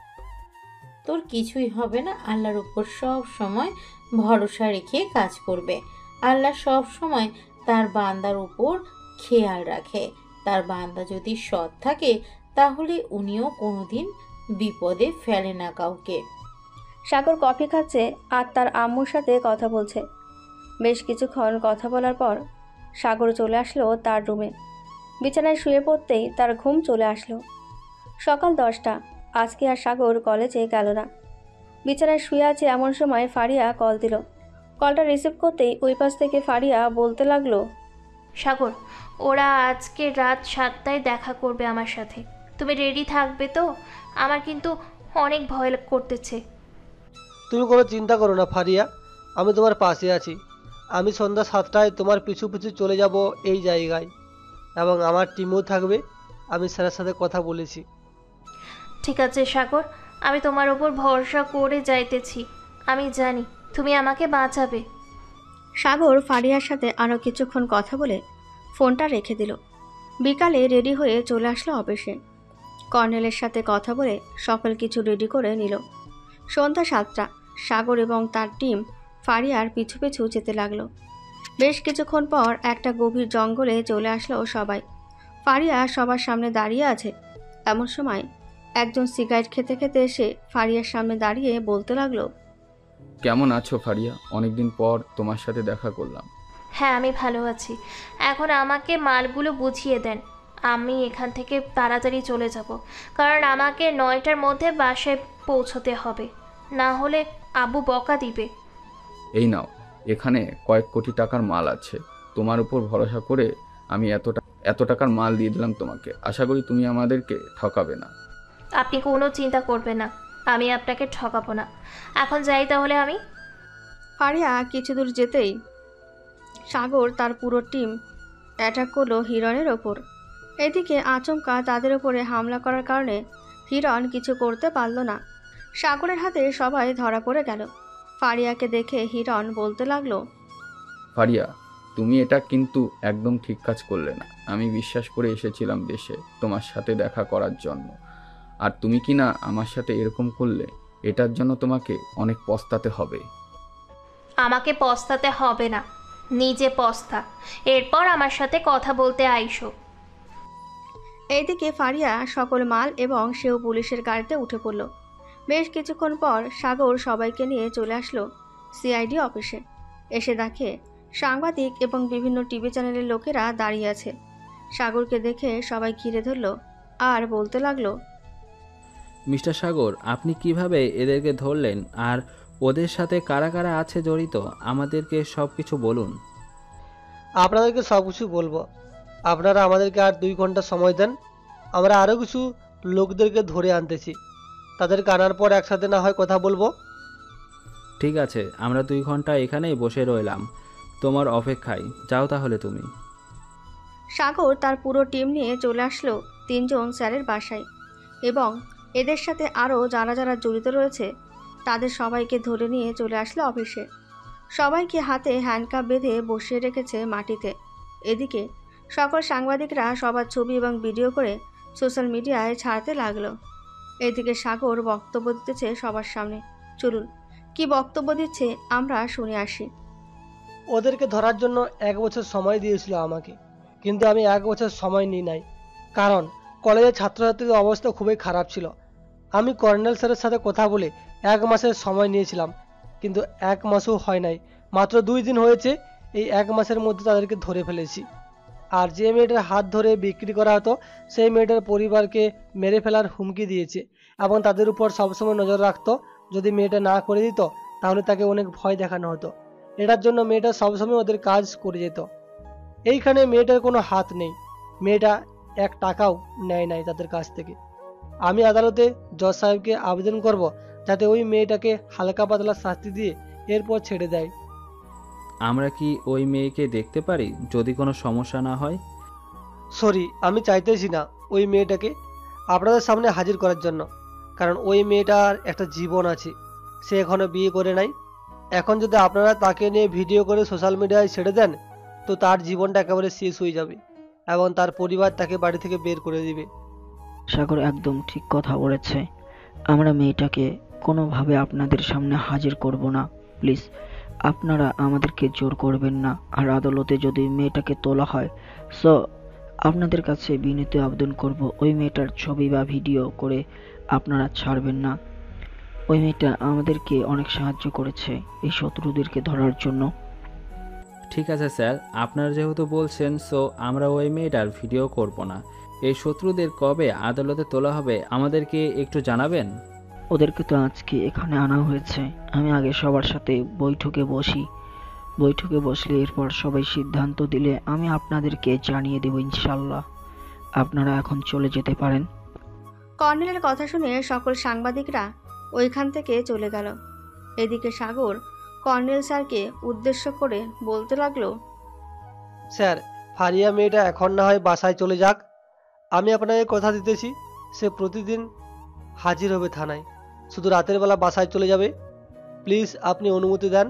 তোর কিছুই হবে না, আল্লাহর উপর সব সময় ভরসা রেখে কাজ করবে। আল্লাহ সব সময় তার বান্দার উপর খেয়াল রাখে। তার বান্দা যদি সৎ থাকে তাহলে উনিও কোনোদিন বিপদে ফেলে না কাউকে। সাগর কফি খাচ্ছে আর তার আম্মুর সাথে কথা বলছে। বেশ কিছুক্ষণ কথা বলার পর সাগর চলে আসলো তার রুমে। বিছানায় শুয়ে পড়তেই তার ঘুম চলে আসলো। সকাল 10টা। আজকে আর সাগর কলেজে গেল না। বিছানায় শুয়ে আছে এমন সময় ফারিয়া কল দিল। কলটা রিসিভ করতেই ওই পাশ থেকে ফারিয়া বলতে লাগলো, সাগর, ওরা আজকে রাত 7টায় দেখা করবে আমার সাথে। তুমি রেডি থাকবে তো? আমার কিন্তু অনেক ভয় করতেছে। তুমি কোনো চিন্তা করো না ফারিয়া, আমি তোমার পাশে আছি। আমি সন্ধ্যা 7টায় তোমার পিছু পিছু চলে যাব এই জায়গায়, এবং আমার টিমও থাকবে। আমি স্যারের সাথে কথা বলেছি। ঠিক আছে সাগর, আমি তোমার ওপর ভরসা করে যাইতেছি। আমি জানি তুমি আমাকে বাঁচাবে। সাগর ফারিয়ার সাথে আরও কিছুক্ষণ কথা বলে ফোনটা রেখে দিল। বিকালে রেডি হয়ে চলে আসলো অফিসে। কর্নেলের সাথে কথা বলে সকল কিছু রেডি করে নিল। সন্ধ্যা 7টা। সাগর এবং তার টিম ফারিয়ার পিছু পিছু যেতে লাগলো। বেশ কিছুক্ষণ পর একটা গভীর জঙ্গলে চলে আসলো সবাই। ফারিয়া সবার সামনে দাঁড়িয়ে আছে। এমন সময় একজন সিগারেট খেতে খেতে এসে ফারিয়ার সামনে দাঁড়িয়ে বলতে লাগলো, কেমন আছো ফারিয়া? অনেকদিন পর তোমার সাথে দেখা করলাম। হ্যাঁ, আমি ভালো আছি। এখন আমাকে মালগুলো বুঝিয়ে দেন। আমি এখান থেকে তাড়াতাড়ি চলে যাব, কারণ আমাকে 9টার মধ্যে বাসায় পৌঁছতে হবে, না হলে আব্বু বকা দিবে। এই নাও, এখানে কয়েক কোটি টাকার মাল আছে। তোমার উপর ভরসা করে আমি এত টাকার মাল দিয়ে দিলাম তোমাকে। আশা করি তুমি আমাদেরকে ঠকাবে না। আপনি কোনো চিন্তা করবেন না, আমি আপনাকে ঠকাবো না। এখন যাই তাহলে আমি। ফারিয়া কিছু দূর যেতেই সাগর তার পুরো টিম অ্যাটাক করলো হিরণের ওপর। এদিকে আচমকা তাদের উপরে হামলা করার কারণে হিরণ কিছু করতে পারল না। সাগরের হাতে সবাই ধরা পড়ে গেল। ফারিয়াকে দেখে হিরণ বলতে লাগলো, ফারিয়া, তুমি এটা কিন্তু একদম ঠিক কাজ করলে না। আমি বিশ্বাস করে এসেছিলাম দেশে তোমার সাথে দেখা করার জন্য, আর তুমি কি না আমার সাথে এরকম করলে। এটার জন্য তোমাকে অনেক পস্তাতে হবে। আমাকে পস্তাতে হবে না, নিজে পস্তা, এরপর আমার সাথে কথা বলতে আইসো। এইদিকে ফারিয়া সকল মাল এবং সেও পুলিশের গাড়িতে উঠে পড়ল। বেশ কিছুক্ষণ পর সাগর সবাইকে নিয়ে চলে আসলো সিআইডি অফিসে। এসে দেখে সাংবাদিক এবং বিভিন্ন টিভি চ্যানেলের লোকেরা দাঁড়িয়ে আছে। সাগরকে দেখে সবাই ঘিরে ধরল আর বলতে লাগলো, মিস্টার সাগর, আপনি কিভাবে এদেরকে ধরলেন আর ওদের সাথে কারা কারা আছে জড়িত? আমাদেরকে সব কিছু বলুন। আপনাদেরকে সব কিছু বলবো। আপনারা আমাদেরকে আর 2 ঘন্টা সময় দেন। আমরা আরও কিছু লোকদেরকে ধরে আনতেছি। তাদেরকে আনার পর একসাথে না হয় কথা বলবো। ঠিক আছে, আমরা 2 ঘন্টা এখানেই বসে রইলাম তোমার অপেক্ষায়। যাও তাহলে তুমি। সাগর তার পুরো টিম নিয়ে চলে আসলো 3 জন স্যারের বাসায় এবং এদের সাথে আরও যারা যারা জড়িত রয়েছে তাদের সবাইকে ধরে নিয়ে চলে আসলো অফিসে। সবাইকে হাতে হ্যান্ডকাপ বেঁধে বসিয়ে রেখেছে মাটিতে। এদিকে সকল সাংবাদিকরা সবার ছবি এবং ভিডিও করে সোশ্যাল মিডিয়ায় ছাড়তে লাগলো। এদিকে সাগর বক্তব্য দিতেছে সবার সামনে। চলুন কি বক্তব্য দিচ্ছে আমরা শুনে আসি। ওদেরকে ধরার জন্য 1 বছর সময় দিয়েছিল আমাকে, কিন্তু আমি 1 বছর সময় নিই নাই, কারণ কলেজের ছাত্রছাত্রীদের অবস্থা খুবই খারাপ ছিল। আমি কর্নেল স্যারের সাথে কথা বলে 1 মাসের সময় নিয়েছিলাম, কিন্তু 1 মাসও হয় নাই, মাত্র 2 দিন হয়েছে। এই 1 মাসের মধ্যে তাদেরকে ধরে ফেলেছি। আর যে মেয়েটার হাত ধরে বিক্রি করা হতো সেই মেয়েটার পরিবারকে মেরে ফেলার হুমকি দিয়েছে এবং তাদের উপর সবসময় নজর রাখতো। যদি মেয়েটা না করে দিত তাহলে তাকে অনেক ভয় দেখানো হতো। এটার জন্য মেয়েটা সবসময় ওদের কাজ করে যেত। এইখানে মেয়েটার কোনো হাত নেই, মেয়েটা 1 টাকাও নেয় নাই তাদের কাছ থেকে। আমি আদালতে জজ সাহেবকে আবেদন করব যাতে ওই মেয়েটাকে হালকা পাতলা শাস্তি দিয়ে এরপর ছেড়ে দেয়। আমরা কি ওই মেয়েকে দেখতে পারি যদি কোনো সমস্যা না হয়? সরি, আমি চাইতেছি না ওই মেয়েটাকে আপনাদের সামনে হাজির করার জন্য, কারণ ওই মেয়েটার একটা জীবন আছে। সে এখনো বিয়ে করে নাই। এখন যদি আপনারা তাকে নিয়ে ভিডিও করে সোশ্যাল মিডিয়ায় ছেড়ে দেন তো তার জীবনটা একেবারে শেষ হয়ে যাবে এবং তার পরিবার তাকে বাড়ি থেকে বের করে দিবে। সাগর একদম ঠিক কথা বলেছে। আমরা মেয়েটাকে কোনোভাবে আপনাদের সামনে হাজির করব না। প্লিজ আপনারা আমাদেরকে জোর করবেন না। আর আদালতে যদি মেয়েটাকে তোলা হয় সো আপনাদের কাছে বিনীত আবেদন করব ওই মেয়েটার ছবি বা ভিডিও করে আপনারা ছাড়বেন না। ওই মেয়েটা আমাদেরকে অনেক সাহায্য করেছে এই শত্রুদেরকে ধরার জন্য। ঠিক আছে স্যার, আপনারা যেহেতু বলছেন সো আমরা ওই মেয়েটার ভিডিও করব না। এই শত্রুদের কবে আদালতে তোলা হবে আমাদেরকে একটু জানাবেন? ওদেরকে তো আজকে এখানে আনা হয়েছে। আমি আগে সবার সাথে বৈঠকে বসি, বৈঠকে বসলে এরপর সবাই সিদ্ধান্ত দিলে আমি আপনাদেরকে জানিয়ে দেব ইনশাল্লাহ। আপনারা এখন চলে যেতে পারেন। কর্নেলের কথা শুনে সকল সাংবাদিকরা ওইখান থেকে চলে গেল। এদিকে সাগর কর্নেল স্যারকে উদ্দেশ্য করে বলতে লাগলো, স্যার, ফারিয়া মেয়েটা এখন না হয় বাসায় চলে যাক। আমি আপনাকে কথা দিতেছি, সে প্রতিদিন হাজির হবে থানায়, শুধু রাতের বেলা বাসায় চলে যাবে। প্লিজ আপনি অনুমতি দেন।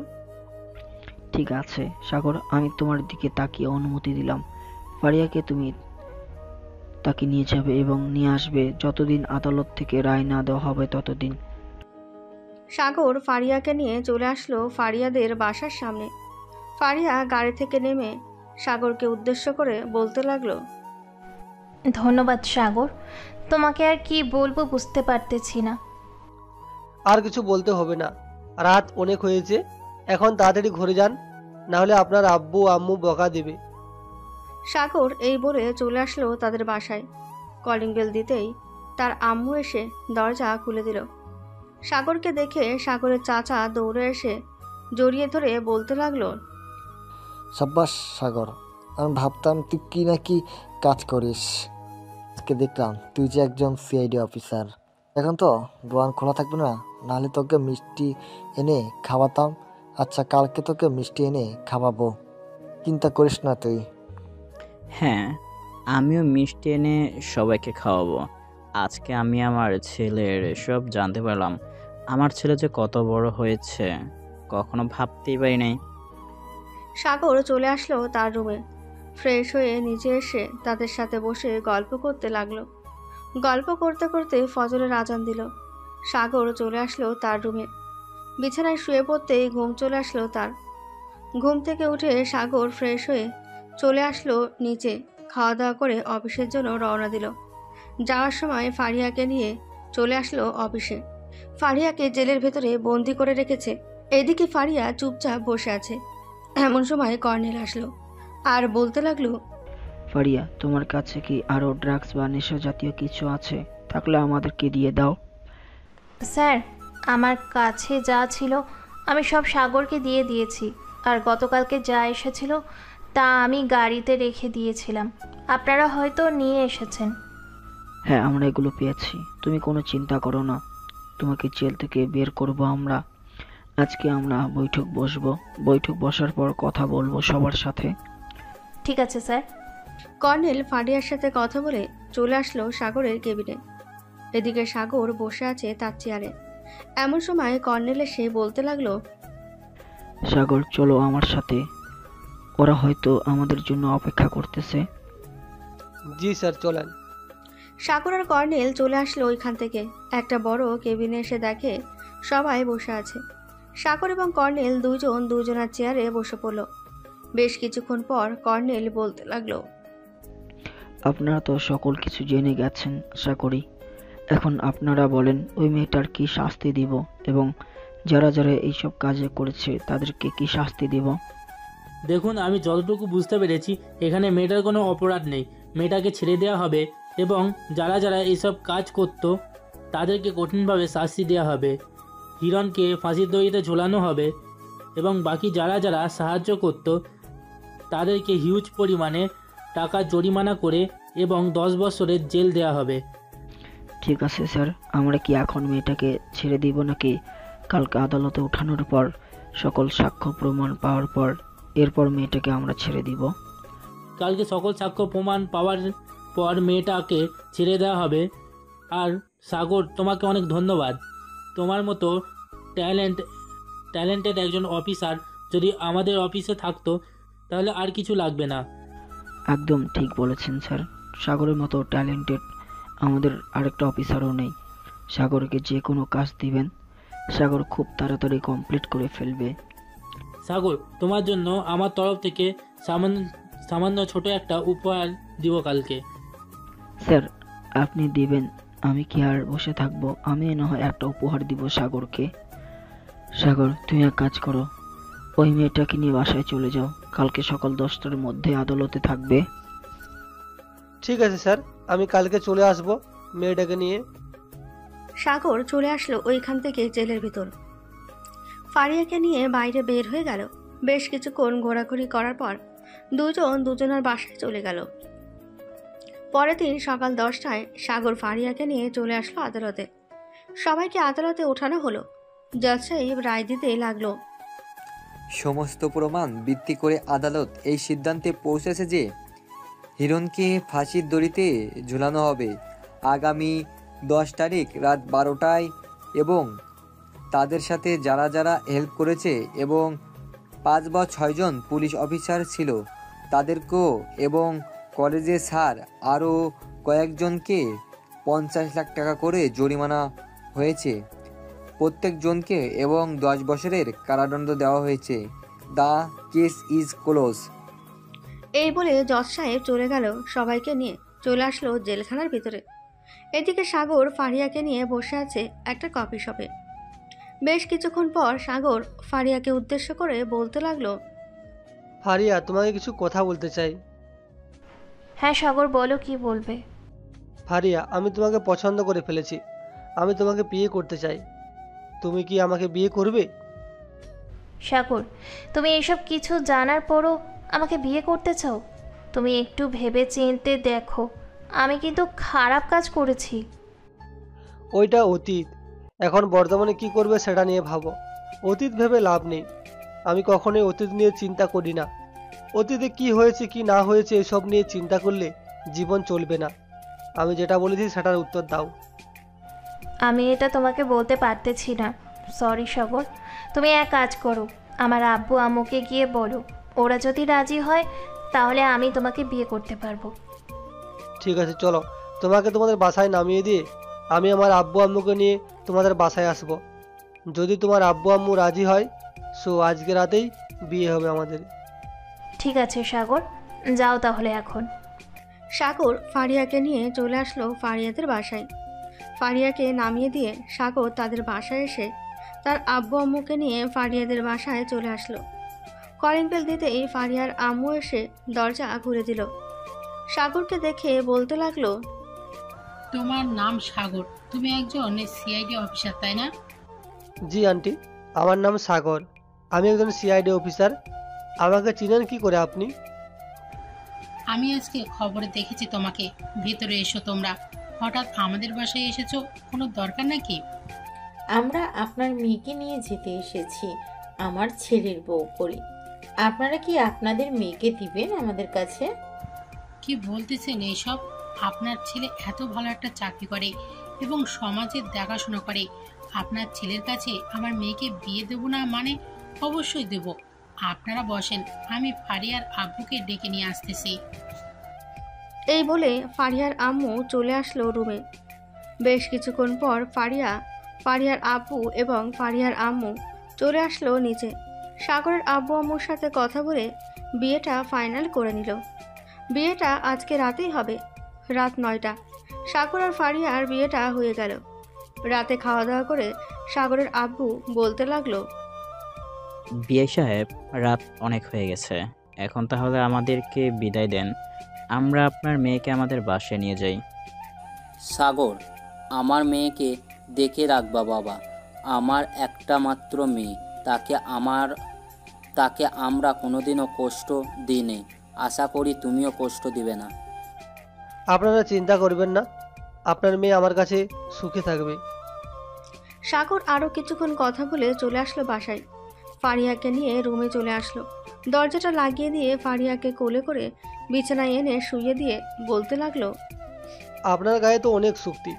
ঠিক আছে সাগর, আমি তোমার দিকে তাকিয়ে অনুমতি দিলাম। ফারিয়াকে তুমি তাকে নিয়ে যাবে এবং নিয়ে আসবে যতদিন আদালত থেকে রায় না দেওয়া হবে ততদিন। সাগর ফারিয়াকে নিয়ে চলে আসলো ফারিয়াদের বাসার সামনে। ফারিয়া গাড়ি থেকে নেমে সাগরকে উদ্দেশ্য করে বলতে লাগলো, ধন্যবাদ সাগর, তোমাকে আর কি বলবো বুঝতে পারতেছি না। আর কিছু বলতে হবে না, রাত অনেক হয়েছে, এখন তাড়াতাড়ি ঘরে যান, না হলে আপনার আব্বু আম্মু বকা দেবে। সাগর এই বলে চলে আসলো তাদের বাসায়। কলিং বেল দিতেই তার আম্মু এসে দরজা খুলে দিল। সাগরকে দেখে সাগরের চাচা দৌড়ে এসে জড়িয়ে ধরে বলতে লাগলো, সাব্বাস সাগর, আমি ভাবতাম তুই কি না কি কাজ করিস, আজকে দেখলাম তুই যে একজন সিআইডি অফিসার। এখন তো দোকান খোলা থাকবে না, নাহলে তোকে মিষ্টি এনে খাওয়াতাম। আচ্ছা, কালকে তোকে মিষ্টি এনে খাওয়াবো, চিন্তা করিস না তুই। হ্যাঁ, আমিও মিষ্টি এনে সবাইকে খাওয়াবো। আজকে আমি আমার ছেলের সব জানতে পারলাম। আমার ছেলে যে কত বড় হয়েছে কখনো ভাবতেই পারি নাই। সাগর চলে আসলো তার রুমে। ফ্রেশ হয়ে নিচে এসে তাদের সাথে বসে গল্প করতে লাগলো। গল্প করতে করতে ফজরের আজান দিল। সাগর চলে আসলো তার রুমে। বিছানায় শুয়ে পড়তেই ঘুম চলে আসলো তার। ঘুম থেকে উঠে সাগর ফ্রেশ হয়ে চলে আসলো নিচে। খাওয়া দাওয়া করে অফিসের জন্য রওনা দিল। যাওয়ার সময় ফারিয়াকে নিয়ে চলে আসলো অফিসে। ফারিয়াকে জেলের ভেতরে বন্দি করে রেখেছে। এদিকে ফারিয়া চুপচাপ বসে আছে। এমন সময় কর্নেল আসলো আর বলতে লাগলো, ফারিয়া, তোমার কাছে কি আরো ড্রাগস বা নেশা জাতীয় কিছু আছে? থাকলে আমাদেরকে দিয়ে দাও। স্যার, আমার কাছে যা ছিল আমি সব সাগরকে দিয়ে দিয়েছি, আর গতকালকে যা এসেছিল তা আমি গাড়িতে রেখে দিয়েছিলাম। আপনারা হয়তো নিয়ে এসেছেন। হ্যাঁ, আমরা এগুলো পেয়েছি, তুমি কোনো চিন্তা করো না। তোমাকে জেল থেকে বের করব আমরা। আজকে আমরা বৈঠক বসবো, বৈঠক বসার পর কথা বলবো সবার সাথে। ঠিক আছে স্যার। কর্নেল ফারিয়ার সাথে কথা বলে চলে আসলো সাগরের কেবিনে। এদিকে সাগর বসে আছে তার চেয়ারে। এমন সময় কর্নেল এসে বলতে লাগলো, সাগর চলো আমার সাথে, ওরা হয়তো আমাদের জন্য অপেক্ষা করতেছে। জি স্যার, চলেন। সাগর আর কর্নেল চলে আসলো ওইখান থেকে। একটা বড় কেবিনে এসে দেখে সবাই বসে আছে। সাগর এবং কর্নেল দুজনের চেয়ারে বসে পড়ল। বেশ কিছুক্ষণ পর কর্নেল বলতে লাগলো, আপনারা তো সকল কিছু জেনে গেছেন আশা করি। এখন আপনারা বলেন ওই মেয়েটার কি শাস্তি দিব এবং যারা যারা এইসব কাজে করেছে তাদেরকে কি শাস্তি দিব? দেখুন, আমি যতটুকু বুঝতে পেরেছি এখানে মেয়েটার কোনো অপরাধ নেই। মেয়েটাকে ছেড়ে দেওয়া হবে এবং যারা যারা এইসব কাজ করত তাদেরকে কঠিনভাবে শাস্তি দেওয়া হবে। হিরণকে ফাঁসির দড়িতে ঝোলানো হবে এবং বাকি যারা যারা সাহায্য করত তাদেরকে হিউজ পরিমাণে টাকা জরিমানা করে এবং 10 বছরের জেল দেওয়া হবে। ঠিক আছে স্যার, আমরা কি এখন মেয়েটাকে ছেড়ে দিব নাকি কালকে আদালতে ওঠানোর পর সকল সাক্ষ্য প্রমাণ পাওয়ার পর এরপর মেয়েটাকে আমরা ছেড়ে দিব? কালকে সকল সাক্ষ্য প্রমাণ পাওয়ার পর মেয়েটাকে ছেড়ে দেওয়া হবে। আর সাগর, তোমাকে অনেক ধন্যবাদ। তোমার মতো ট্যালেন্টেড একজন অফিসার যদি আমাদের অফিসে থাকতো তাহলে আর কিছু লাগবে না। একদম ঠিক বলেছেন স্যার, সাগরের মতো ট্যালেন্টেড আমাদের আরেকটা অফিসারও নেই। সাগরকে যে কোনো কাজ দিবেন, সাগর খুব তাড়াতাড়ি কমপ্লিট করে ফেলবে। সাগর, তোমার জন্য আমার তরফ থেকে সামান্য ছোট একটা উপহার দিব কালকে। স্যার, আপনি দিবেন, আমি কি আর বসে থাকবো? আমি না হয় একটা উপহার দিব সাগরকে। সাগর, তুমি এক কাজ করো, ওই মেয়েটাকে নিয়ে বাসায় চলে যাও। কালকে সকাল 10টার মধ্যে আদালতে থাকবে। ঠিক আছে স্যার, আমি কালকে চলে আসব মেয়েটাকে নিয়ে। সাগর চলে আসলো ওইখান থেকে জেলের ভিতর। ফারিয়াকে নিয়ে বাইরে বের হয়ে গেল। বেশ কিছুক্ষণ ঘোরাঘুরি করার পর দুজন দুজনের বাসায় চলে গেল। পরের দিন সকাল 10টায় সাগর ফারিয়াকে নিয়ে চলে আসলো আদালতে। সবাইকে আদালতে ওঠানো হলো। জজ সাহেব রায় দিতে লাগলো। সমস্ত প্রমাণ ভিত্তি করে আদালত এই সিদ্ধান্তে পৌঁছেছে যে হিরণকে ফাঁসির দড়িতে ঝুলানো হবে আগামী 10 তারিখ রাত 12টায় এবং তাদের সাথে যারা যারা হেল্প করেছে এবং 5 বা 6 জন পুলিশ অফিসার ছিল তাদেরকেও এবং কলেজে স্যার আরও কয়েকজনকে 50 লাখ টাকা করে জরিমানা হয়েছে প্রত্যেকজনকে এবং 10 বছরের কারাদণ্ড দেওয়া হয়েছে। The case is close. এই বলে জজ সাহেব চলে গেল। সবাইকে নিয়ে চলে আসলো জেলখানার ভিতরে। এদিকে সাগর ফারিয়াকে নিয়ে বসে আছে একটা কফি শপে। বেশ কিছুক্ষণ পর সাগর ফারিয়াকে উদ্দেশ্য করে বলতে লাগলো, ফারিয়া, তোমাকে কিছু কথা বলতে চাই। হ্যাঁ সাগর, বলো কি বলবে। ফারিয়া, আমি তোমাকে পছন্দ করে ফেলেছি। আমি তোমাকে বিয়ে করতে চাই। তুমি কি আমাকে বিয়ে করবে? সাগর, তুমি এসব কিছু জানার পরও আমাকে বিয়ে করতে চাও? তুমি একটু ভেবে চিনতে দেখো, আমি কিন্তু খারাপ কাজ করেছি। ওইটা অতীত। এখন বর্তমানে কি করবে সেটা নিয়ে ভাবো। অতীত ভেবে লাভ নেই। আমি কখনোই অতীত নিয়ে চিন্তা করি না। অতীতে কি হয়েছে কি না হয়েছে এসব নিয়ে চিন্তা করলে জীবন চলবে না। আমি যেটা বলেছি সেটার উত্তর দাও। আমি এটা তোমাকে বলতে পারতেছি না। সরি সাগর, তুমি এক কাজ করো, আমার আব্বু আম্মুকে গিয়ে বলো। ওরা যদি রাজি হয় তাহলে আমি তোমাকে বিয়ে করতে পারবো। ঠিক আছে, চলো তোমাকে তোমাদের বাসায় নামিয়ে দিয়ে আমি আমার আব্বু আম্মুকে নিয়ে তোমাদের বাসায় আসব। যদি তোমার আব্বু আম্মু রাজি হয় সো আজকে রাতেই বিয়ে হবে আমাদের। ঠিক আছে সাগর, যাও তাহলে এখন। সাগর ফারিয়াকে নিয়ে চলে আসলো ফারিয়াদের বাসায়। ফারিয়াকে নামিয়ে দিয়ে সাগর তাদের বাসায় এসে তার আব্বু আম্মুকে নিয়ে ফারিয়াদের বাসায় চলে আসলো। কলিং বেল দিতেই ফারিয়ার আম্মু এসে দরজা খুলে দিল। সাগরকে দেখে বলতে লাগলো, তোমার নাম সাগর, তুমি একজন সিআইডি অফিসার তাই না? জি আন্টি, আমার নাম সাগর। আমি একজন সিআইডি অফিসার। আমাকে চিনেন কি করে আপনি? আমি আজকে খবরে দেখেছি তোমাকে। ভেতরে এসো তোমরা। হঠাৎ আমাদের বাসায় এসেছো, কোনো দরকার নাকি? আমরা আপনার মেয়েকে নিয়ে যেতে এসেছি, আমার ছেলের বউ করে। আপনারা কি আপনাদের মেয়েকে দিবেন আমাদের কাছে? কি বলতেছেন এইসব? আপনার ছেলে এত ভালো একটা চাকরি করে এবং সমাজের দেখাশোনা করে। আপনার ছেলের কাছে আমার মেয়েকে বিয়ে দেবো না মানে? অবশ্যই দেব। আপনারা বসেন, আমি ফারিয়ার আব্বুকে ডেকে নিয়ে আসতেছি। এই বলে ফারিয়ার আম্মু চলে আসলো রুমে। বেশ কিছুক্ষণ পর ফারিয়ার আব্বু এবং ফারিয়ার আম্মু চলে আসলো নিচে। সাগরের আব্বু আম্মুর সাথে কথা বলে বিয়েটা ফাইনাল করে নিল। বিয়েটা আজকে রাতেই হবে, রাত 9টা। সাগর আর ফারিয়ার বিয়েটা হয়ে গেল। রাতে খাওয়া দাওয়া করে সাগরের আব্বু বলতে লাগলো, বিয়ে সাহেব, রাত অনেক হয়ে গেছে, এখন তাহলে আমাদেরকে বিদায় দেন। আমরা আপনার মেয়েকে আমাদের বাসায় নিয়ে যাই। সাগর, আমার মেয়েকে দেখে রাখবা বাবা। আমার একটা মাত্র মেয়ে, তাকে আমরা কোনোদিনও কষ্ট দিই। আশা করি তুমিও কষ্ট দিবে না। আপনারা চিন্তা করবেন না, আপনার মেয়ে আমার কাছে সুখে থাকবে। সাগর আরও কিছুক্ষণ কথা বলে চলে আসলো বাসায়। ফারিয়াকে নিয়ে রুমে চলে আসলো। দরজাটা লাগিয়ে দিয়ে ফারিয়াকে কোলে করে বিছানায় এনে শুইয়ে দিয়ে বলতে লাগলো, আপনার গায়ে তো অনেক শক্তি।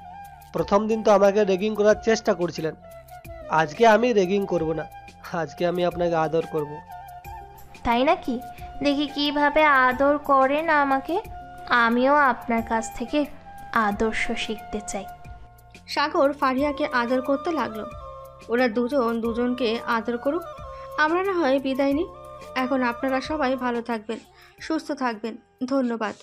প্রথম দিন তো আমাকে রেগিং করার চেষ্টা করছিলেন। আজকে আমি রেগিং করব না, আজকে আমি আপনাকে আদর করব। তাই নাকি? দেখি কিভাবে আদর করেন আমাকে। আমিও আপনার কাছ থেকে আদর্শ শিখতে চাই। সাগর ফারিয়াকে আদর করতে লাগলো। ওরা দুজনকে আদর করুক, আমরা না হয় বিদায় নিই। এখন আপনারা সবাই ভালো থাকবেন, সুস্থ থাকবেন। ধন্যবাদ।